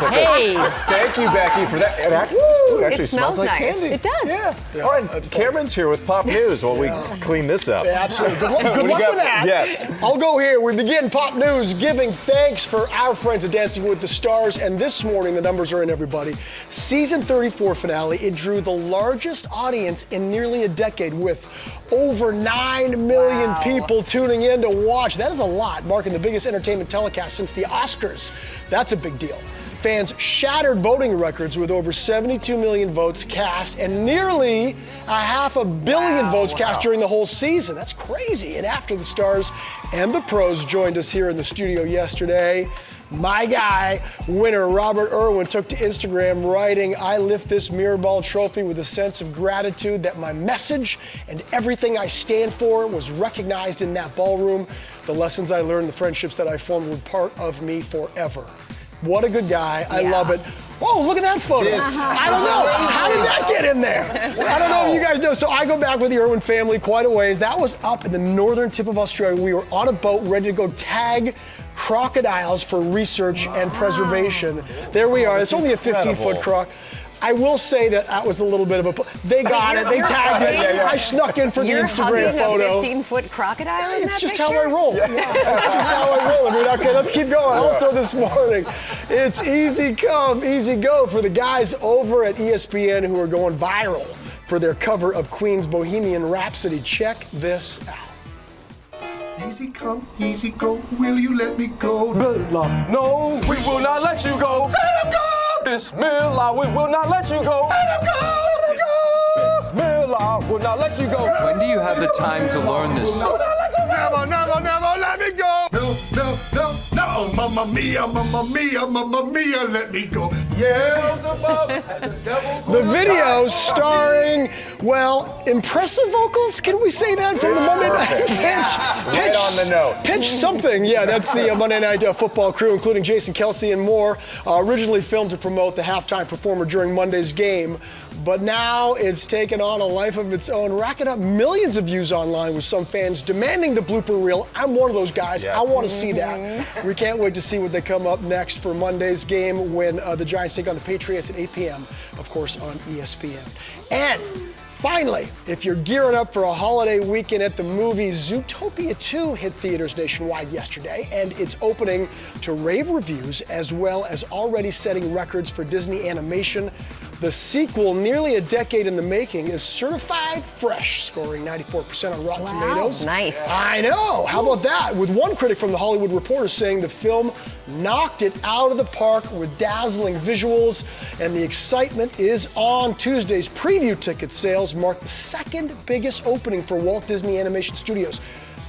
Hey. Thank you, Becky, for that. It actually smells like nice. candy. It does. Yeah. All right, Cameron's here with Pop News while we clean this up. Yeah, absolutely. Good luck What do you got? with that. Yes. I'll go here. We begin Pop News giving thanks for our friends at Dancing with the Stars. And this morning, the numbers are in, everybody. Season 34 finale, it drew the largest audience in nearly a decade with over 9 million people tuning in to watch. That is a lot, marking the biggest entertainment telecast since the Oscars. That's a big deal. Fans shattered voting records with over 72 million votes cast and nearly 500 million votes cast during the whole season. That's crazy. And after the stars and the pros joined us here in the studio yesterday, my guy, winner Robert Irwin, took to Instagram writing, "I lift this mirror ball trophy with a sense of gratitude that my message and everything I stand for was recognized in that ballroom. The lessons I learned, the friendships that I formed were part of me forever." What a good guy. I love it. Oh, look at that photo. I don't know. How did that get in there? I don't know if you guys know. So I go back with the Irwin family quite a ways. That was up in the northern tip of Australia. We were on a boat ready to go tag crocodiles for research and preservation. There we are. It's only a 15-foot croc. I will say that was a little bit of a. They got it. They tagged it. I snuck in for the Instagram photo. You're 15-foot crocodile in It's that just picture? how I roll. It's just how I roll. I mean, okay, let's keep going. Also this morning, it's easy come, easy go for the guys over at ESPN who are going viral for their cover of Queen's Bohemian Rhapsody. Check this out. Easy come, easy go, will you let me go? No, we will not let you go. Let him go! Bismillah, we will not let you go. Let him go! Let him go! Bismillah, will not let you go. When do you have the time to learn this? Never, never, never let me go! No, no, no, no! Mamma mia, mamma mia, mamma mia, let me go! The video starring, well, impressive vocals? Can we say that from the Monday Night Pitch? Right on the note. Pitch something. Yeah, that's the Monday Night Football crew, including Jason Kelsey and more. Originally filmed to promote the halftime performer during Monday's game, but now it's taken on a life of its own, racking up millions of views online with some fans demanding the blooper reel. I'm one of those guys. Yes. I want to see that. We can't wait to see what they come up next for Monday's game when the Giants take on the Patriots at 8 p.m., of course, on ESPN. And finally, if you're gearing up for a holiday weekend at the movies, Zootopia 2 hit theaters nationwide yesterday, and it's opening to rave reviews as well as already setting records for Disney animation. The sequel, nearly a decade in the making, is certified fresh, scoring 94% on Rotten Tomatoes. Nice. I know. How about that? With one critic from The Hollywood Reporter saying the film knocked it out of the park with dazzling visuals, and the excitement is on. Tuesday's preview ticket sales marked the second biggest opening for Walt Disney Animation Studios.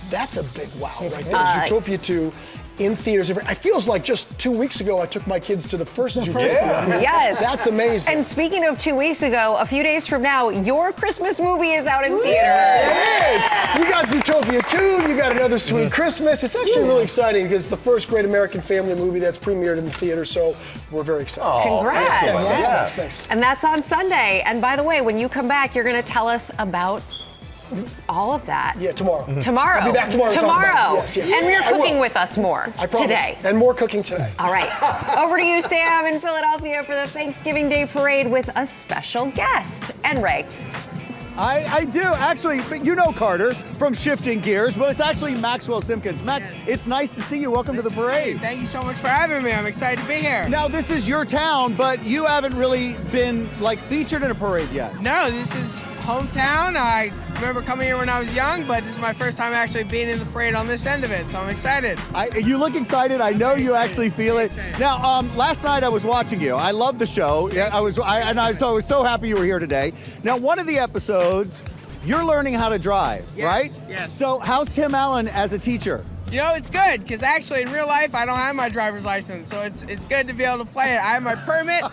That's a big wow right there. Zootopia 2 in theaters. It feels like just 2 weeks ago I took my kids to the first Zootopia. Yes. That's amazing. And speaking of 2 weeks ago, a few days from now, your Christmas movie is out in theaters. It is. You got Zootopia 2, you got Another Sweet Christmas. It's actually really exciting because it's the first great American family movie that's premiered in the theater, so we're very excited. Congrats. Thanks. And that's on Sunday. And by the way, when you come back, you're going to tell us about all of that. Yeah, tomorrow. Tomorrow. I'll be back tomorrow. Tomorrow. Yes. And we're cooking with us more I promise. today. And more cooking today. All right. Over to you, Sam, in Philadelphia for the Thanksgiving Day Parade with a special guest. And Ray. I do, actually, but you know Carter from Shifting Gears, but it's actually Maxwell Simpkins. Max, it's nice to see you. Welcome to the parade. Thank you so much for having me. I'm excited to be here. Now, this is your town, but you haven't really been, featured in a parade yet. No, this is hometown. I remember coming here when I was young, but this is my first time actually being in the parade on this end of it, so I'm excited. You look excited. I know you actually feel it. Now, last night I was watching you. I love the show. I was so happy you were here today. Now, one of the episodes, you're learning how to drive, right? Yes. So how's Tim Allen as a teacher? You know, it's good, because actually in real life, I don't have my driver's license, so it's good to be able to play it. I have my permit.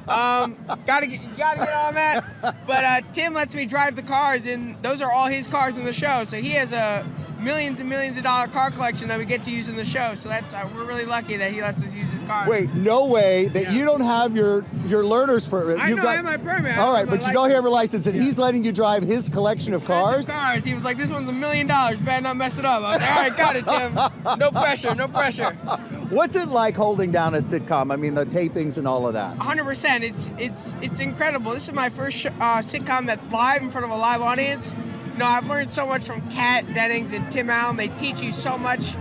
Gotta get on that. But Tim lets me drive the cars, and those are all his cars in the show. So he has a millions and millions of dollar car collection that we get to use in the show. So that's we're really lucky that he lets us use his cars. Wait, no way that you don't have your learner's permit. I have my permit. All right, but you don't have your license, and he's letting you drive his collection of cars? He was like, this one's $1 million. Better not mess it up. I was like, all right, got it, Tim. No pressure, no pressure. What's it like holding down a sitcom? I mean, the tapings and all of that. 100%. It's incredible. This is my first sitcom that's live in front of a live audience. You know, I've learned so much from Kat Dennings and Tim Allen. They teach you so much.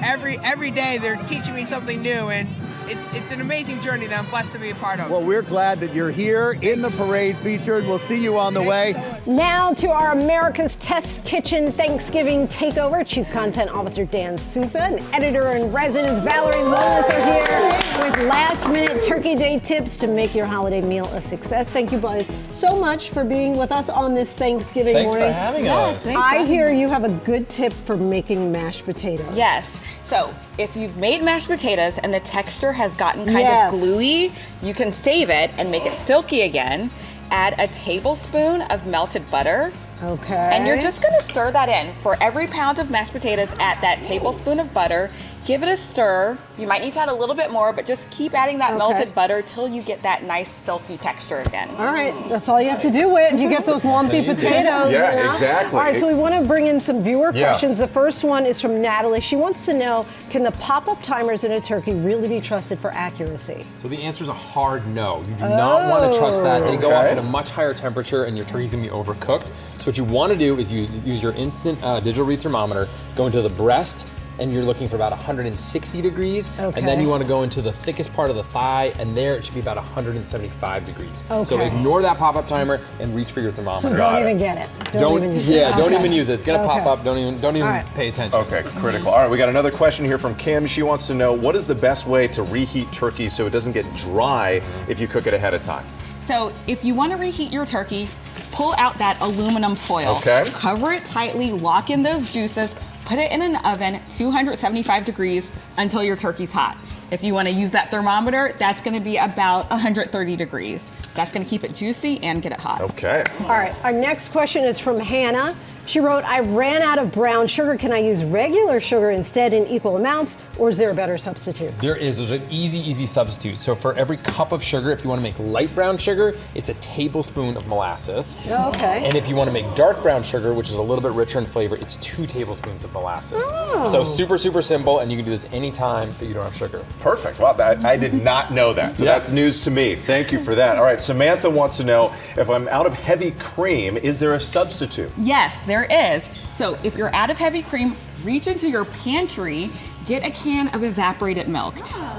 Every day they're teaching me something new, and it's an amazing journey that I'm blessed to be a part of. Well, we're glad that you're here in the parade featured. We'll see you on the way. Now to our America's Test Kitchen Thanksgiving Takeover. Chief Content Officer Dan Souza and Editor-in-Residence Valerie Lomas are here with last-minute Turkey Day tips to make your holiday meal a success. Thank you both so much for being with us on this Thanksgiving morning. Thanks for having us. I hear you have a good tip for making mashed potatoes. Yes. So if you've made mashed potatoes and the texture has gotten kind of gluey, you can save it and make it silky again. Add a tablespoon of melted butter. Okay. And you're just gonna stir that in. For every pound of mashed potatoes, add that tablespoon of butter. Give it a stir. You might need to add a little bit more, but just keep adding that melted butter till you get that nice silky texture again. All right, that's all you have to do it. You get those lumpy potatoes. Yeah, exactly. All right, so we want to bring in some viewer questions. The first one is from Natalie. She wants to know, can the pop-up timers in a turkey really be trusted for accuracy? So the answer is a hard no. You do not want to trust that. They go off at a much higher temperature and your turkey's gonna be overcooked. So what you want to do is use your instant digital read thermometer, go into the breast, and you're looking for about 160 degrees. Okay. And then you want to go into the thickest part of the thigh, and there it should be about 175 degrees. Okay. So ignore that pop-up timer and reach for your thermometer. So don't even get it. Don't even use it. Yeah, don't Okay. even use it. It's gonna Okay. pop up. Don't even All right. pay attention. Okay, critical. All right, we got another question here from Kim. She wants to know, what is the best way to reheat turkey so it doesn't get dry if you cook it ahead of time? So if you want to reheat your turkey, pull out that aluminum foil. Okay. Cover it tightly, lock in those juices, put it in an oven, 275 degrees until your turkey's hot. If you want to use that thermometer, that's going to be about 130 degrees. That's going to keep it juicy and get it hot. Okay. All right, our next question is from Hannah. She wrote, I ran out of brown sugar. Can I use regular sugar instead in equal amounts, or is there a better substitute? There's an easy substitute. So for every cup of sugar, if you want to make light brown sugar, it's a tablespoon of molasses. Oh, okay. And if you want to make dark brown sugar, which is a little bit richer in flavor, it's 2 tablespoons of molasses. Oh. So super simple, and you can do this anytime that you don't have sugar. Perfect. Wow, I did not know that. So Yeah. that's news to me. Thank you for that. All right, Samantha wants to know, if I'm out of heavy cream, is there a substitute? Yes, there is. So if you're out of heavy cream, reach into your pantry, get a can of evaporated milk.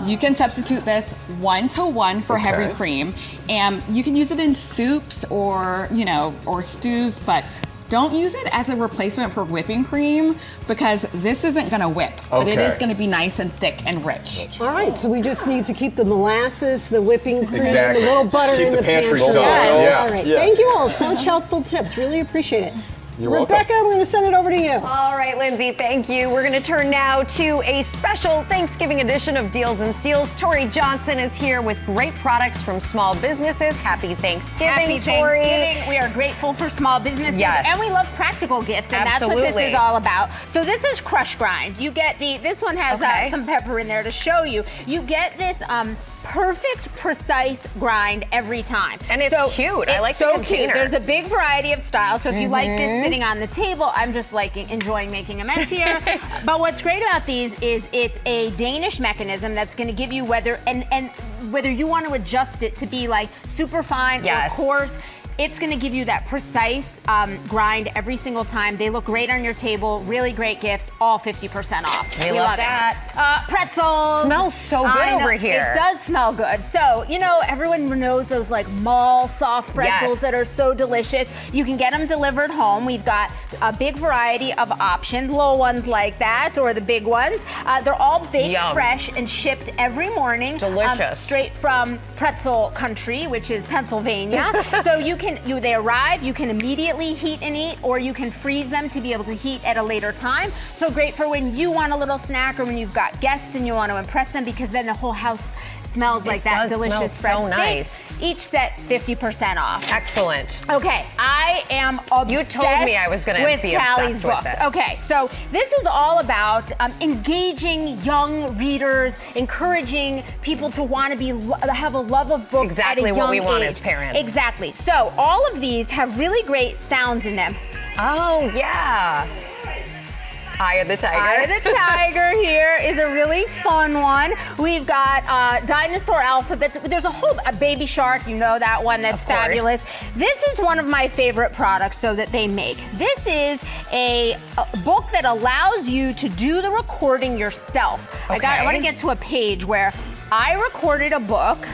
You can substitute this 1-to-1 for heavy cream, and you can use it in soups or stews, but don't use it as a replacement for whipping cream because this isn't going to whip, but it is going to be nice and thick and rich. All right, so we just need to keep the molasses, the whipping cream, Exactly. the little butter Keep in the the pantry pantry. stocked. Yeah. All right, Yeah. thank you all. Such helpful tips. Really appreciate it. You're Rebecca, I'm going to send it over to you. All right, Lindsay, thank you. We're going to turn now to a special Thanksgiving edition of Deals and Steals. Tori Johnson is here with great products from small businesses. Happy Thanksgiving, Happy Tori. Thanksgiving. We are grateful for small businesses. Yes. And we love practical gifts, and Absolutely. that's what this is all about. So this is Crush Grind. You get this one has some pepper in there to show you. You get this perfect, precise grind every time. And it's cute. I like the so container. Cute. There's a big variety of styles. So if you like this sitting on the table, I'm just enjoying making a mess here. But what's great about these is it's a Danish mechanism that's going to give you whether you want to adjust it to be like super fine or coarse. It's going to give you that precise grind every single time. They look great on your table. Really great gifts. All 50% off. We love that. Pretzels. Smells so good over here. It does smell good. So, everyone knows those like mall soft pretzels that are so delicious. You can get them delivered home. We've got a big variety of options. Little ones like that or the big ones. They're all baked fresh and shipped every morning. Delicious. Straight from pretzel country, which is Pennsylvania. So they arrive, you can immediately heat and eat, or you can freeze them to be able to heat at a later time. So great for when you want a little snack or when you've got guests and you want to impress them, because then the whole house smells like that delicious fresh so nice. bake. Each set 50% off. Excellent. Okay, I am obsessed. You told me I was going to be Callie's obsessed with books. this. Okay, so this is all about engaging young readers, encouraging people to want to have a love of books Exactly at a young what we want age. as parents. Exactly. So all of these have really great sounds in them. Oh, yeah. Eye of the Tiger. Eye of the Tiger here is a really fun one. We've got dinosaur alphabets. There's a Baby Shark, you know that one, that's fabulous. This is one of my favorite products, though, that they make. This is a book that allows you to do the recording yourself. Okay. I want to get to a page where I recorded a book,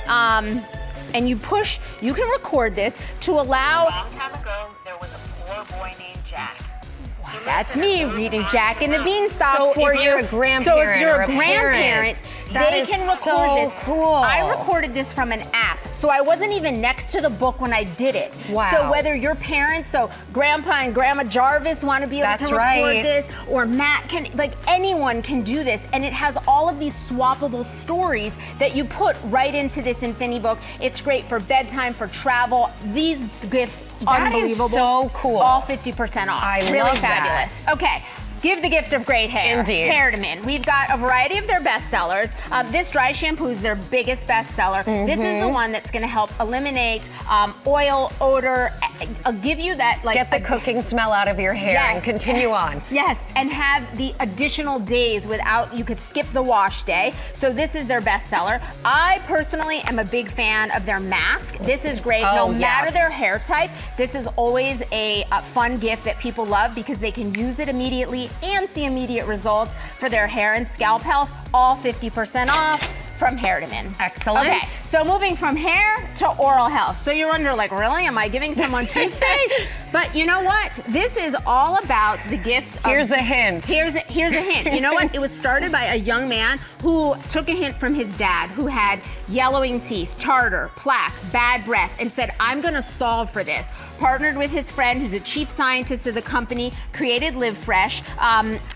and you can record this to allow. A long time ago, there was a poor boy named Jack. That's me reading Jack and the Beanstalk So for if you. you're a grandparent So if you're or a a grandparent, that they is can record so this. cool. I recorded this from an app, so I wasn't even next to the book when I did it. Wow. So whether your parents, so Grandpa and Grandma Jarvis want to be able to record this, or Matt can, anyone can do this, and it has all of these swappable stories that you put right into this Infinibook. It's great for bedtime, for travel. These gifts, That is unbelievable. so cool. All 50% off. I really love fabulous. that. Okay. Give the gift of great hair. Indeed. Hair to men. We've got a variety of their bestsellers. This dry shampoo is their biggest bestseller. This is the one that's going to help eliminate oil, odor, give you that like get the cooking smell out of your hair and continue on. Yes, and have the additional days without, you could skip the wash day. So this is their best seller. I personally am a big fan of their mask. This is great, no matter their hair type. This is always a fun gift that people love because they can use it immediately and see immediate results for their hair and scalp health, all 50% off. From Hair to Min. Excellent. Okay, so moving from hair to oral health. So you're wondering, like, really? Am I giving someone toothpaste? But you know what? This is all about the gift of... Here's a hint. Here's a hint. You know what? It was started by a young man who took a hint from his dad, who had yellowing teeth, tartar, plaque, bad breath, and said, I'm gonna solve for this. Partnered with his friend, who's a chief scientist of the company, created Live Fresh.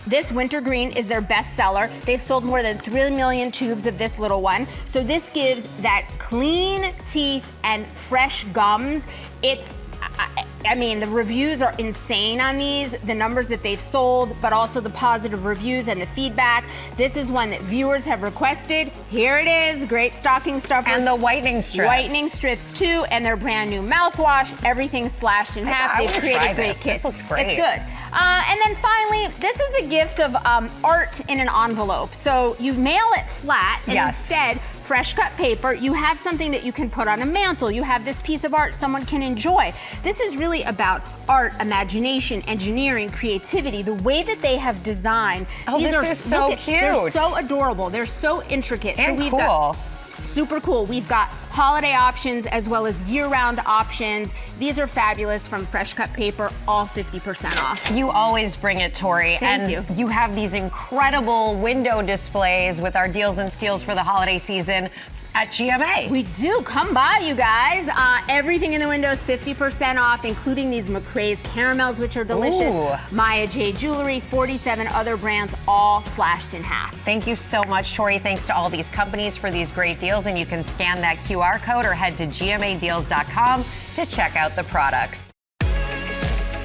This wintergreen is their best seller. They've sold more than 3 million tubes of this little one. So this gives that clean teeth and fresh gums. I mean, the reviews are insane on these, the numbers that they've sold, but also the positive reviews and the feedback. This is one that viewers have requested. Here it is, great stocking stuffers. And the whitening strips. Whitening strips too, and their brand new mouthwash. Everything's slashed in half. They've created great kits. This looks great. It's good. And then finally, this is the gift of art in an envelope. So you mail it flat, and instead, fresh cut paper, you have something that you can put on a mantle. You have this piece of art someone can enjoy. This is really about art, imagination, engineering, creativity, the way that they have designed. Oh, These this are is so cute. They're so adorable. They're so intricate. And so we've cool. got super cool. We've got holiday options as well as year-round options. These are fabulous from fresh cut paper, all 50% off. You always bring it, Tori. Thank you. You have these incredible window displays with our deals and steals for the holiday season at GMA. We do. Come by, you guys. Everything in the window is 50% off, including these McRae's caramels, which are delicious. Ooh. Maya J Jewelry, 47 other brands, all slashed in half. Thank you so much, Tori. Thanks to all these companies for these great deals. And you can scan that QR code or head to gmadeals.com to check out the products.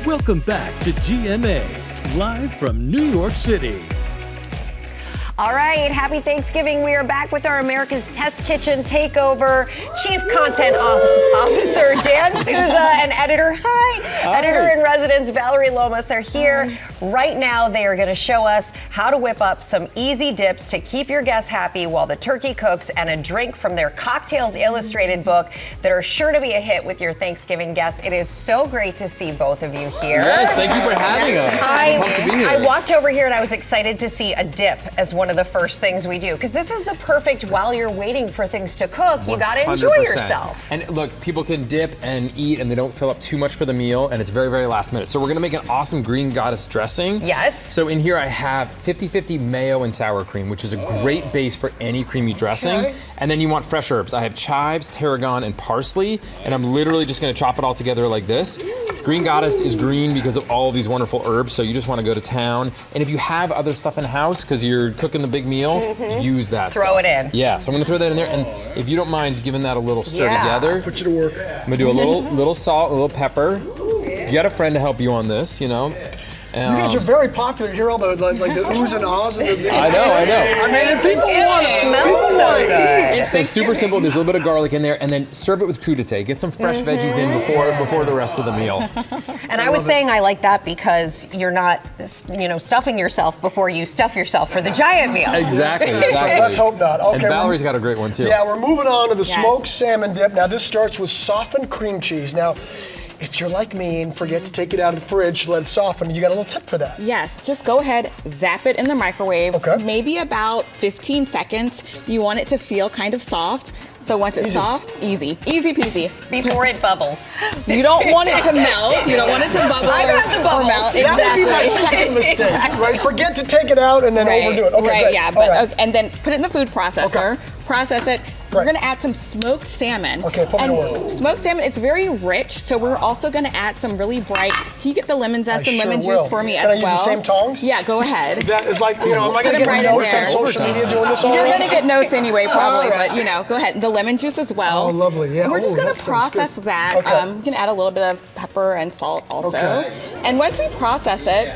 Welcome back to GMA, live from New York City. All right, happy Thanksgiving. We are back with our America's Test Kitchen Takeover Chief Content Officer Dan Souza and Editor-in-Residence Valerie Lomas are here. Right now, they are going to show us how to whip up some easy dips to keep your guests happy while the turkey cooks, and a drink from their Cocktails Illustrated book that are sure to be a hit with your Thanksgiving guests. It is so great to see both of you here. Yes, thank you for having us. Pumped to be here. I walked over here and I was excited to see a dip as one of the first things we do, because this is the perfect, while you're waiting for things to cook, you got to enjoy 100%. yourself. And look, people can dip and eat and they don't fill up too much for the meal, and it's very, very last minute. So we're gonna make an awesome Green Goddess dressing. Yes. So in here I have 50-50 mayo and sour cream, which is a great base for any creamy dressing. Okay. And then you want fresh herbs. I have chives, tarragon, and parsley, and I'm literally just gonna chop it all together like this. Green Goddess is green because of all of these wonderful herbs, so you just wanna go to town. And if you have other stuff in house, because you're cooking the big meal, use that Throw it in. Yeah, so I'm gonna throw that in there, and if you don't mind giving that a little stir together. Put you to work. I'm gonna do a little salt, a little pepper. You got a friend to help you on this, you know. You guys are very popular. Hear all the like the oohs and ahs and the. I know. I mean, if people want it. Smells so good. So super simple. There's a little bit of garlic in there, and then serve it with crudité. Get some fresh veggies in before the rest of the meal. And I was saying I like that because you're not, stuffing yourself before you stuff yourself for the giant meal. Exactly. Let's hope not. Okay. And Valerie's got a great one too. Yeah, we're moving on to the smoked salmon dip. Now this starts with softened cream cheese. Now, if you're like me and forget to take it out of the fridge, let it soften, you got a little tip for that. Yes, just go ahead, zap it in the microwave. Okay. Maybe about 15 seconds. You want it to feel kind of soft. So once it's soft, easy peasy. Before it bubbles. You don't want it to melt. You don't want it to bubble I got the or bubbles. melt. That would be my second mistake, right? Forget to take it out and then overdo it. Okay, great. Yeah, but and then put it in the food processor. Process it. We're gonna add some smoked salmon. Okay, put me to work. Smoked salmon, it's very rich, so we're also gonna add some really bright. Can you get the lemon zest and lemon juice for me as well? Can I use the same tongs? Yeah, go ahead. Is like, am I gonna get notes on social media doing this all You're right? gonna get notes anyway, probably, but go ahead. The lemon juice as well. Oh, lovely, yeah. And we're just gonna process that. Okay. You can add a little bit of pepper and salt also. Okay. And once we process it,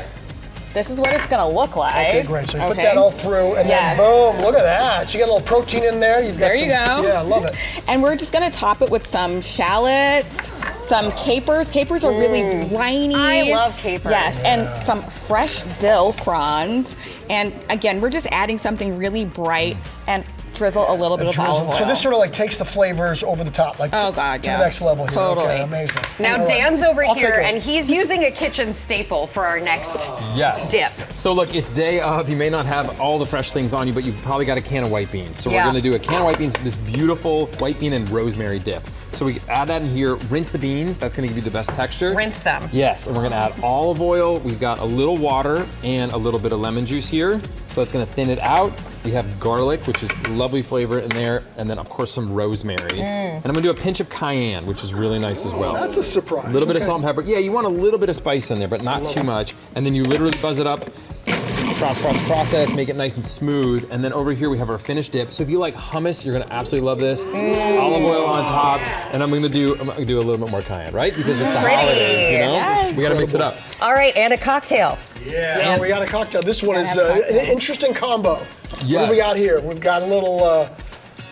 this is what it's gonna look like. Okay, great. So you put that all through, and then boom, look at that. So you got a little protein in there. You've got there you go. Yeah, I love it. And we're just gonna top it with some shallots, some capers. Capers are really briny. I love capers. Yes, and some fresh dill fronds. And again, we're just adding something really bright and drizzle a little bit of olive oil. So this sort of like takes the flavors over the top, like to the next level here. Totally. Okay, amazing. Now Dan's over here, and he's using a kitchen staple for our next dip. So look, it's day of. You may not have all the fresh things on you, but you've probably got a can of white beans. So we're gonna do a can of white beans with this beautiful white bean and rosemary dip. So we add that in here, rinse the beans. That's gonna give you the best texture. Rinse them. Yes, and we're gonna add olive oil. We've got a little water and a little bit of lemon juice here. So that's gonna thin it out. We have garlic, which is lovely flavor in there, and then of course some rosemary. And I'm gonna do a pinch of cayenne, which is really nice as well. That's a surprise. A little bit of salt and pepper. Yeah, you want a little bit of spice in there, but not too much. And then you literally buzz it up, process, make it nice and smooth. And then over here we have our finished dip. So if you like hummus, you're gonna absolutely love this. Olive oil on top, and I'm gonna do a little bit more cayenne, right? Because it's the holidays, you know? Yes. We gotta mix it up. All right, and a cocktail. Yeah, we got a cocktail. This one is an interesting combo. Yes. What do we got here? We've got a little,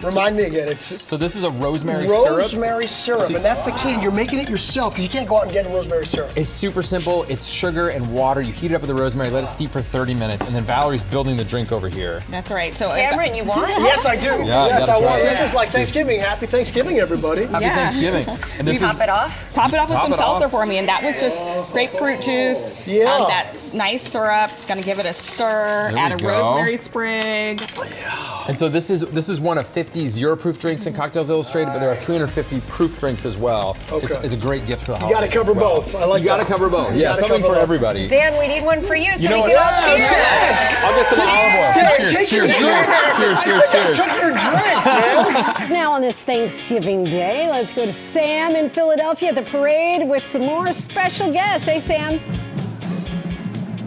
remind me again. So this is a rosemary syrup. Rosemary syrup, and that's the key. And you're making it yourself because you can't go out and get a rosemary syrup. It's super simple. It's sugar and water. You heat it up with the rosemary, let it steep for 30 minutes, and then Valerie's building the drink over here. That's right. So Cameron, you want? Yes, I do. Yeah, yes, I want. it. This is like Thanksgiving. Happy Thanksgiving, everybody. Happy Thanksgiving. And this Top it off? Top it off with some salsa for me, and that was just grapefruit juice. That nice syrup. Gonna give it a stir. There Add we a go. rosemary sprig. And so this is one of 50 zero-proof drinks in Cocktails Illustrated, but there are 350 proof drinks as well. Okay. It's a great gift for the You holidays. got to cover as well. both. I like You got to that. cover both. You Yeah, gotta something cover for both. everybody. Dan, we need one for you, so You know we what? can all cheers. I'll get some olive oil. So cheers. Took your drink, man. Now on this Thanksgiving Day, let's go to Sam in Philadelphia at the parade with some more special guests. Hey, Sam.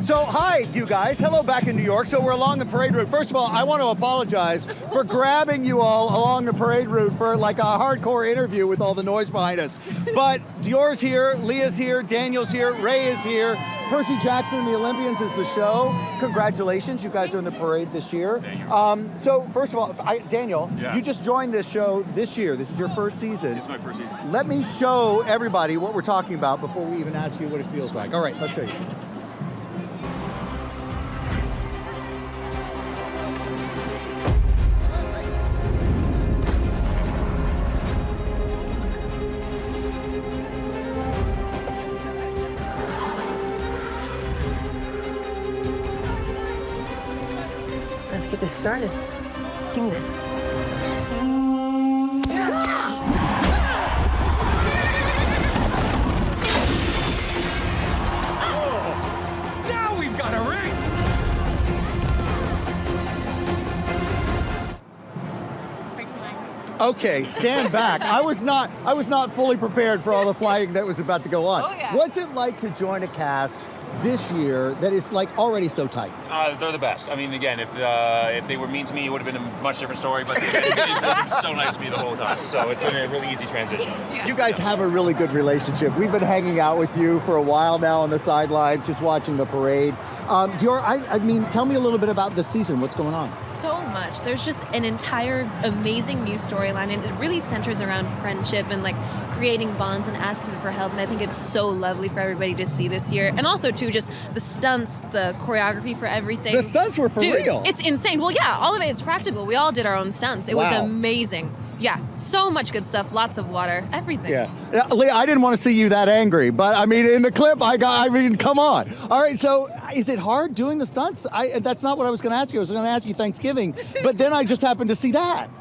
So, hi, you guys. Hello back in New York. So we're along the parade route. First of all, I want to apologize for grabbing you all along the parade route for like a hardcore interview with all the noise behind us. But Dior's here, Leah's here, Daniel's here, Ray is here. Percy Jackson and the Olympians is the show. Congratulations, you guys are in the parade this year. So first of all, Daniel, you just joined this show this year. This is your first season. It's my first season. Let me show everybody what we're talking about before we even ask you what it feels like. All right, let's show you. Let's get this started. Give me that. Now we've got a race! Okay, stand back. I was not fully prepared for all the flying that was about to go on. Oh, yeah. What's it like to join a cast this year that is like already so tight? They're the best. I mean, again, if they were mean to me, it would have been a much different story, but they've been so nice to me the whole time. So it's been a really easy transition. You guys have a really good relationship. We've been hanging out with you for a while now on the sidelines, just watching the parade. Dior, I mean, tell me a little bit about this season. What's going on? So much. There's just an entire amazing new storyline, and it really centers around friendship and like creating bonds and asking for help. And I think it's so lovely for everybody to see this year. And also too, just the stunts, the choreography for everything. The stunts were for real. It's insane. Well, yeah, all of it is practical. We all did our own stunts. It was amazing. Yeah, so much good stuff. Lots of water, everything. Yeah, Leah, I didn't want to see you that angry, but I mean, in the clip, I mean, come on. All right, so is it hard doing the stunts? That's not what I was going to ask you. I was going to ask you Thanksgiving, but then I just happened to see that.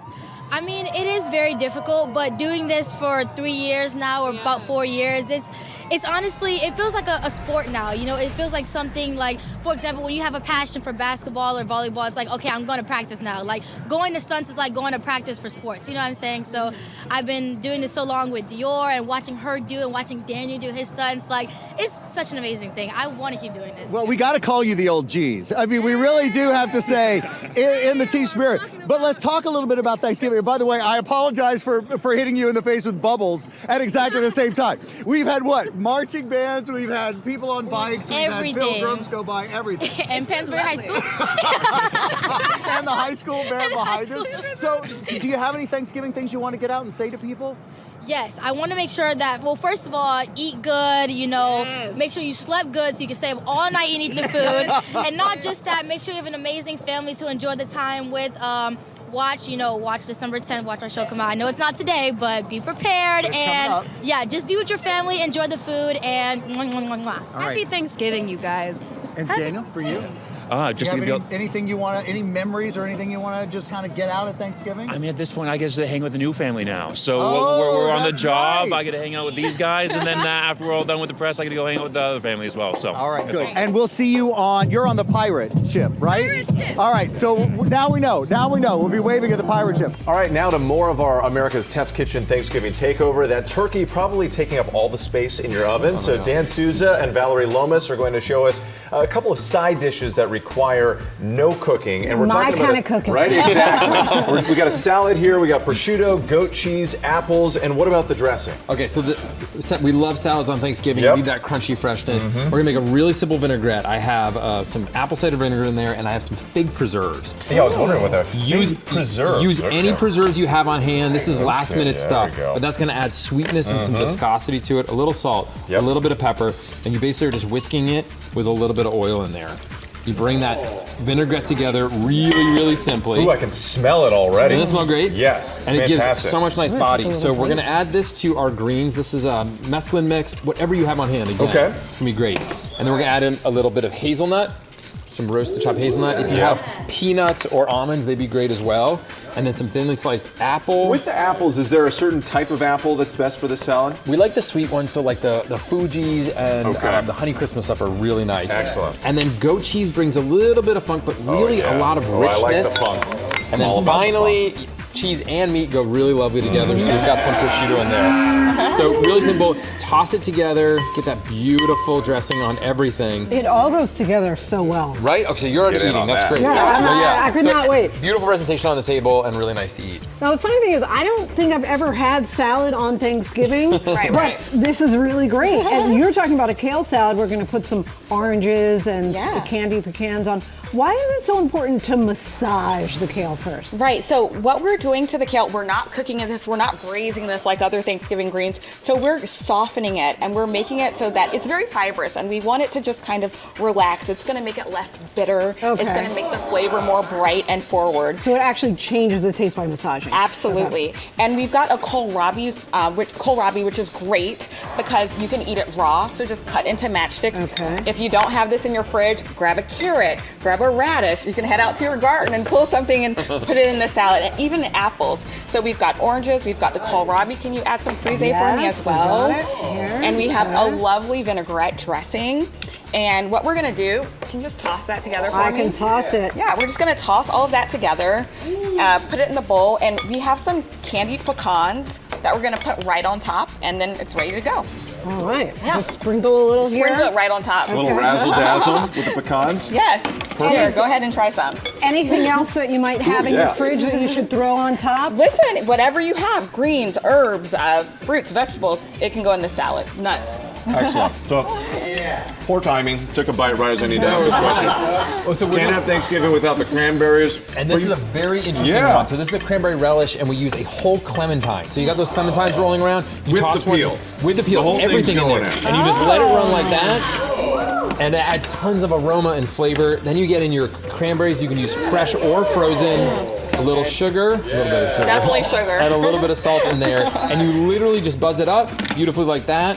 I mean, it is very difficult, but doing this for 3 years now, or about 4 years, it's honestly, it feels like a sport now. You know, it feels like something like, for example, when you have a passion for basketball or volleyball, it's like, okay, I'm going to practice now. Like, going to stunts is like going to practice for sports. You know what I'm saying? So I've been doing this so long with Dior and watching her do and watching Daniel do his stunts. Like, it's such an amazing thing. I want to keep doing it. Well, we got to call you the old G's. I mean, we really do have to say, in the T spirit. But let's talk a little bit about Thanksgiving. By the way, I apologize for hitting you in the face with bubbles at exactly the same time. We've had what? Marching bands, we've had people on bikes, we've had pilgrims go by, everything. And Pennsbury High School. And the high school band behind us. So, do you have any Thanksgiving things you want to get out and say to people? Yes, I want to make sure that, well, first of all, eat good, you know, make sure you slept good so you can stay up all night and eat the food. And not just that, make sure you have an amazing family to enjoy the time with. Watch December 10th, watch our show come out. I know it's not today, but be prepared. And yeah, just be with your family, enjoy the food, and Happy Thanksgiving, you guys. And Daniel, for you? Just do you have anything you want to, any memories or anything you want to just kind of get out at Thanksgiving? I mean, at this point, I get to hang with the new family now. So Oh, we're on the that's job. right. I get to hang out with these guys, and then after we're all done with the press, I get to go hang out with the other family as well. So all right, that's good. And we'll see you you're on the pirate ship, right? Pirate ship. All right, so now we know. We'll be waving at the pirate ship. All right, now to more of our America's Test Kitchen Thanksgiving takeover. That turkey probably taking up all the space in your oven. So Dan Souza and Valerie Lomas are going to show us a couple of side dishes that require no cooking. And we're My talking about kind of cooking. Right, exactly. We got a salad here. We got prosciutto, goat cheese, apples, and what about the dressing? Okay, so we love salads on Thanksgiving. You need that crunchy freshness. We're gonna make a really simple vinaigrette. I have some apple cider vinegar in there, and I have some fig preserves. Yeah, I was wondering what that fig preserves. Use any preserves you have on hand. This is last minute there we stuff, go. but that's gonna add sweetness and some viscosity to it. A little salt, a little bit of pepper, and you basically are just whisking it with a little bit of oil in there. You bring that vinaigrette together really, really simply. Ooh, I can smell it already. Doesn't it smell great? Yes, and it fantastic. gives so much nice body. So we're gonna add this to our greens. This is a mesclun mix, whatever you have on hand. Again, Okay. it's gonna be great. And then we're gonna add in a little bit of hazelnut, some roasted chopped hazelnut. If you have peanuts or almonds, they'd be great as well. And then some thinly sliced apple. With the apples, is there a certain type of apple that's best for the salad? We like the sweet ones, so like the Fuji's and the Honey Christmas stuff are really nice. Excellent. And then goat cheese brings a little bit of funk, but really a lot of richness. I like the funk. And then finally, cheese and meat go really lovely together, so we've got some prosciutto in there. So really simple, toss it together, get that beautiful dressing on everything. It all goes together so well. Right? Okay, so you're already Get in eating, on that's that. great. Yeah, I could not wait. Beautiful presentation on the table and really nice to eat. Now, the funny thing is, I don't think I've ever had salad on Thanksgiving, but this is really great. And you're talking about a kale salad. We're going to put some oranges and candy pecans on. Why is it so important to massage the kale first? Right, so what we're doing to the kale, we're not cooking this, we're not braising this like other Thanksgiving greens. So we're softening it and we're making it so that it's very fibrous and we want it to just kind of relax. It's gonna make it less bitter. Okay. It's gonna make the flavor more bright and forward. So it actually changes the taste by massaging. Absolutely. Okay. And we've got a kohlrabi, which is great because you can eat it raw, so just cut into matchsticks. Okay. If you don't have this in your fridge, grab a carrot, grab a radish. You can head out to your garden and pull something and put it in the salad, and even apples. So we've got oranges, we've got the kohlrabi. Can you add some frisee for me as well? And we have a lovely vinaigrette dressing. And what we're gonna do, can you just toss that together for me? I can toss it. Yeah, we're just gonna toss all of that together, put it in the bowl, and we have some candied pecans that we're gonna put right on top, and then it's ready to go. All right. Yeah. Just sprinkle a little here. Sprinkle it right on top. A little razzle dazzle with the pecans. Yes. Here, go ahead and try some. Anything else that you might have in your fridge that you should throw on top? Listen, whatever you have, greens, herbs, fruits, vegetables, it can go in the salad. Nuts. Excellent. So, poor timing. Took a bite right as I need to ask this question. Oh, so Can't have Thanksgiving without the cranberries. And this is a very interesting one. So this is a cranberry relish, and we use a whole clementine. So you got those clementines rolling around. You With toss the peel. with the peel, The whole everything in thing's there, going in. and you just let it run like that. And it adds tons of aroma and flavor. Then you get in your cranberries. You can use fresh or frozen. A little sugar, a little bit of sugar. Definitely sugar. And a little bit of salt in there. And you literally just buzz it up beautifully like that.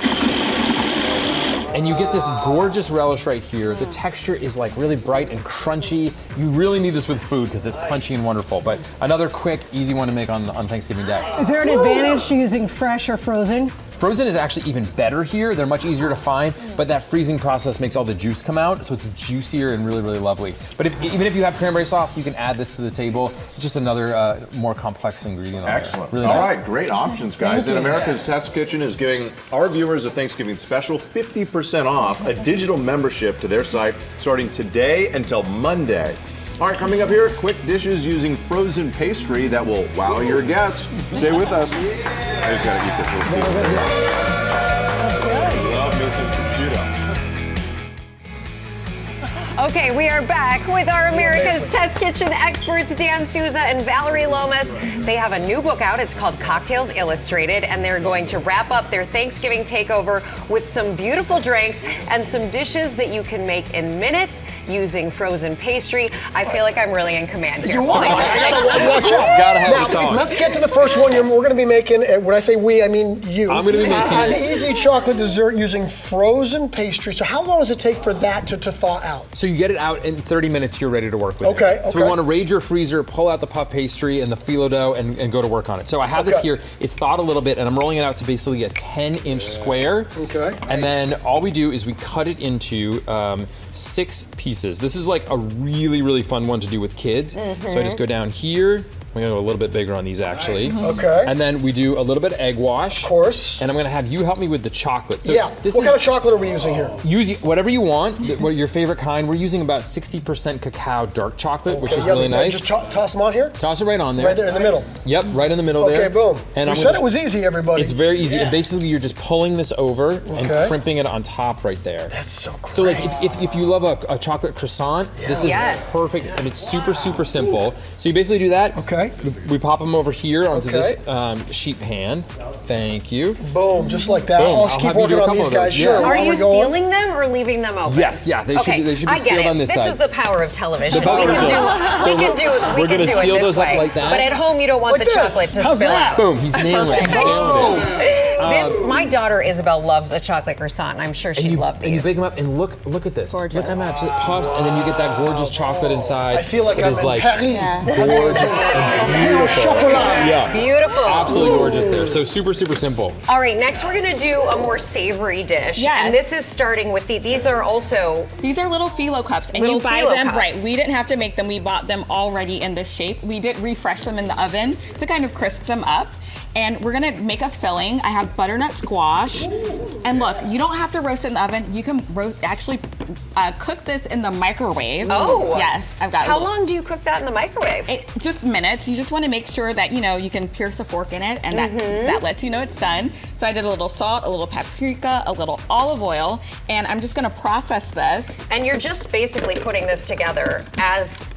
And you get this gorgeous relish right here. The texture is like really bright and crunchy. You really need this with food because it's punchy and wonderful. But another quick, easy one to make on Thanksgiving Day. Is there an advantage to using fresh or frozen? Frozen is actually even better here. They're much easier to find, but that freezing process makes all the juice come out, so it's juicier and really, really lovely. But even if you have cranberry sauce, you can add this to the table. It's just another more complex ingredient. Excellent. Really All nice. right, great options, guys. And America's Test Kitchen is giving our viewers a Thanksgiving special 50% off a digital membership to their site starting today until Monday. All right, coming up here, quick dishes using frozen pastry that will wow your guests. Stay with us. I just gotta eat this little piece. Love me some prosciutto. Okay, We are back with our America's Test Kitchen experts, Dan Souza and Valerie Lomas. They have a new book out. It's called Cocktails Illustrated, and they're going to wrap up their Thanksgiving takeover with some beautiful drinks and some dishes that you can make in minutes using frozen pastry. I feel like I'm really in command here. You are. Gotta have now, the tongs. let's get to the first one. We're going to be making, when I say we, I mean you. I'm going to be making an easy chocolate dessert using frozen pastry. So how long does it take for that to thaw out? So you get it out in 30 minutes, you're ready to work with Okay, it. So we want to raid your freezer, pull out the puff pastry and the phyllo dough and go to work on it. So I have this here, it's thawed a little bit and I'm rolling it out to basically a 10-inch square. Okay. And then all we do is we cut it into 6 pieces. This is like a really, really fun one to do with kids. So I just go down here. I'm gonna go a little bit bigger on these actually. Okay. And then we do a little bit of egg wash. Of course. And I'm gonna have you help me with the chocolate. So yeah. This what kind of chocolate are we using here? Use whatever you want, your favorite kind. We're using about 60% cacao dark chocolate, which is really nice. Just toss them on here? Toss it right on there. Right there in the middle? Yep, right in the middle there. Okay, boom. And we said it was easy, everybody. It's very easy. Yeah. And basically, you're just pulling this over and crimping it on top right there. That's so great. So like, if you love a chocolate croissant, this is perfect, and it's super, super simple. So you basically do that. Okay. We pop them over here onto this sheet pan. Thank you. Boom, just like that. Boom. I'll keep working on these guys. Sure. Are you sealing them or leaving them open? Yes, yeah, they should be sealed on this side. This is the power of television. We So can do it this way. Like that. But at home, you don't want the chocolate to spill out. Boom, he's nailing it. My daughter Isabel loves a chocolate croissant. I'm sure she'd love these. And you bake them up, and look at this. Gorgeous. Look how much it puffs, and then you get that gorgeous chocolate inside. I feel like it I'm is in like Paris. gorgeous and beautiful. Yeah. Beautiful. Absolutely gorgeous there. So super, super simple. All right, next we're gonna do a more savory dish. Yes. And this is starting with these are also... These are little phyllo cups, and you buy them, right, we didn't have to make them, we bought them already in this shape. We did refresh them in the oven to kind of crisp them up. And we're gonna make a filling. I have butternut squash. And look, you don't have to roast it in the oven. You can actually cook this in the microwave. Oh. Yes, I've got How long do you cook that in the microwave? Just minutes. You just wanna make sure that, you can pierce a fork in it and that lets you know it's done. So I did a little salt, a little paprika, a little olive oil, and I'm just gonna process this. And you're just basically putting this together as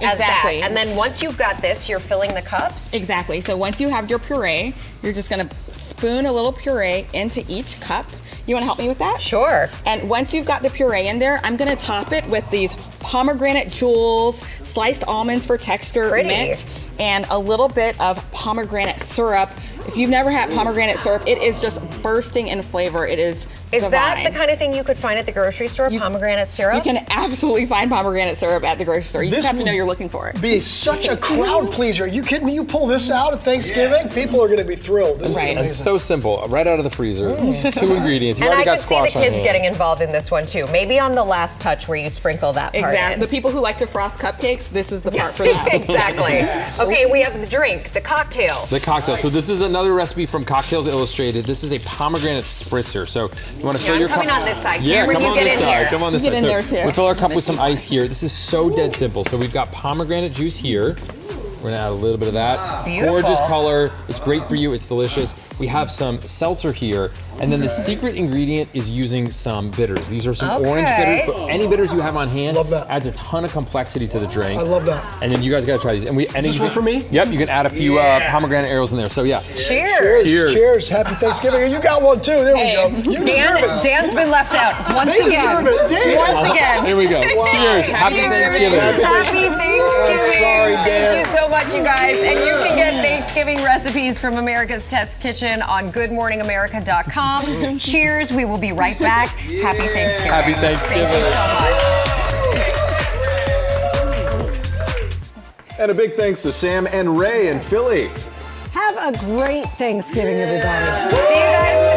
Exactly. that. And then once you've got this, you're filling the cups? Exactly. So once you have your puree, you're just gonna spoon a little puree into each cup. You wanna help me with that? Sure. And once you've got the puree in there, I'm gonna top it with these pomegranate jewels, sliced almonds for texture, mint, and a little bit of pomegranate syrup. If you've never had pomegranate syrup, it is just bursting in flavor. It is divine. That the kind of thing you could find at the grocery store, pomegranate syrup? You can absolutely find pomegranate syrup at the grocery store. You just have to know you're looking for it. Be such a crowd pleaser. Are you kidding me? You pull this out at Thanksgiving, people are going to be thrilled. This is It's so simple, right out of the freezer. 2 ingredients. You And already I got could see squash the on kids hand. getting involved in this one too. Maybe on the last touch where you sprinkle that part Exactly. in. The people who like to frost cupcakes, this is the part for that. Exactly. Okay, we have the drink, the cocktail. The cocktail. So this is another recipe from Cocktails Illustrated. This is a pomegranate spritzer. So you want to fill your cup. I'm coming on this side. Yeah, Cameron, come you on get this in side. here. Come on this You side. get in there, too. We fill our cup with some ice here. This is so dead simple. So we've got pomegranate juice here. We're gonna add a little bit of that. Beautiful. Gorgeous color. It's great for you. It's delicious. We have some seltzer here. And then the secret ingredient is using some bitters. These are some orange bitters, but any bitters you have on hand adds a ton of complexity to the drink. I love that. And then you guys gotta try these. And Is this one for me? Yep, you can add a few pomegranate arrows in there. So yeah. Cheers. Cheers. Cheers. Happy Thanksgiving. You got one too. There we go. You deserve it. Dan's been left out once They again. deserve it. Dan. Once again. Here we go. Cheers. Happy Thanksgiving. Happy Thanksgiving. Sorry, Dan. Thank you so much, you guys. And you can get Thanksgiving recipes from America's Test Kitchen on goodmorningamerica.com. Cheers. We will be right back. Happy Thanksgiving. Happy Thanksgiving. Thank you so much. And a big thanks to Sam and Ray in Philly. Have a great Thanksgiving, everybody. See you guys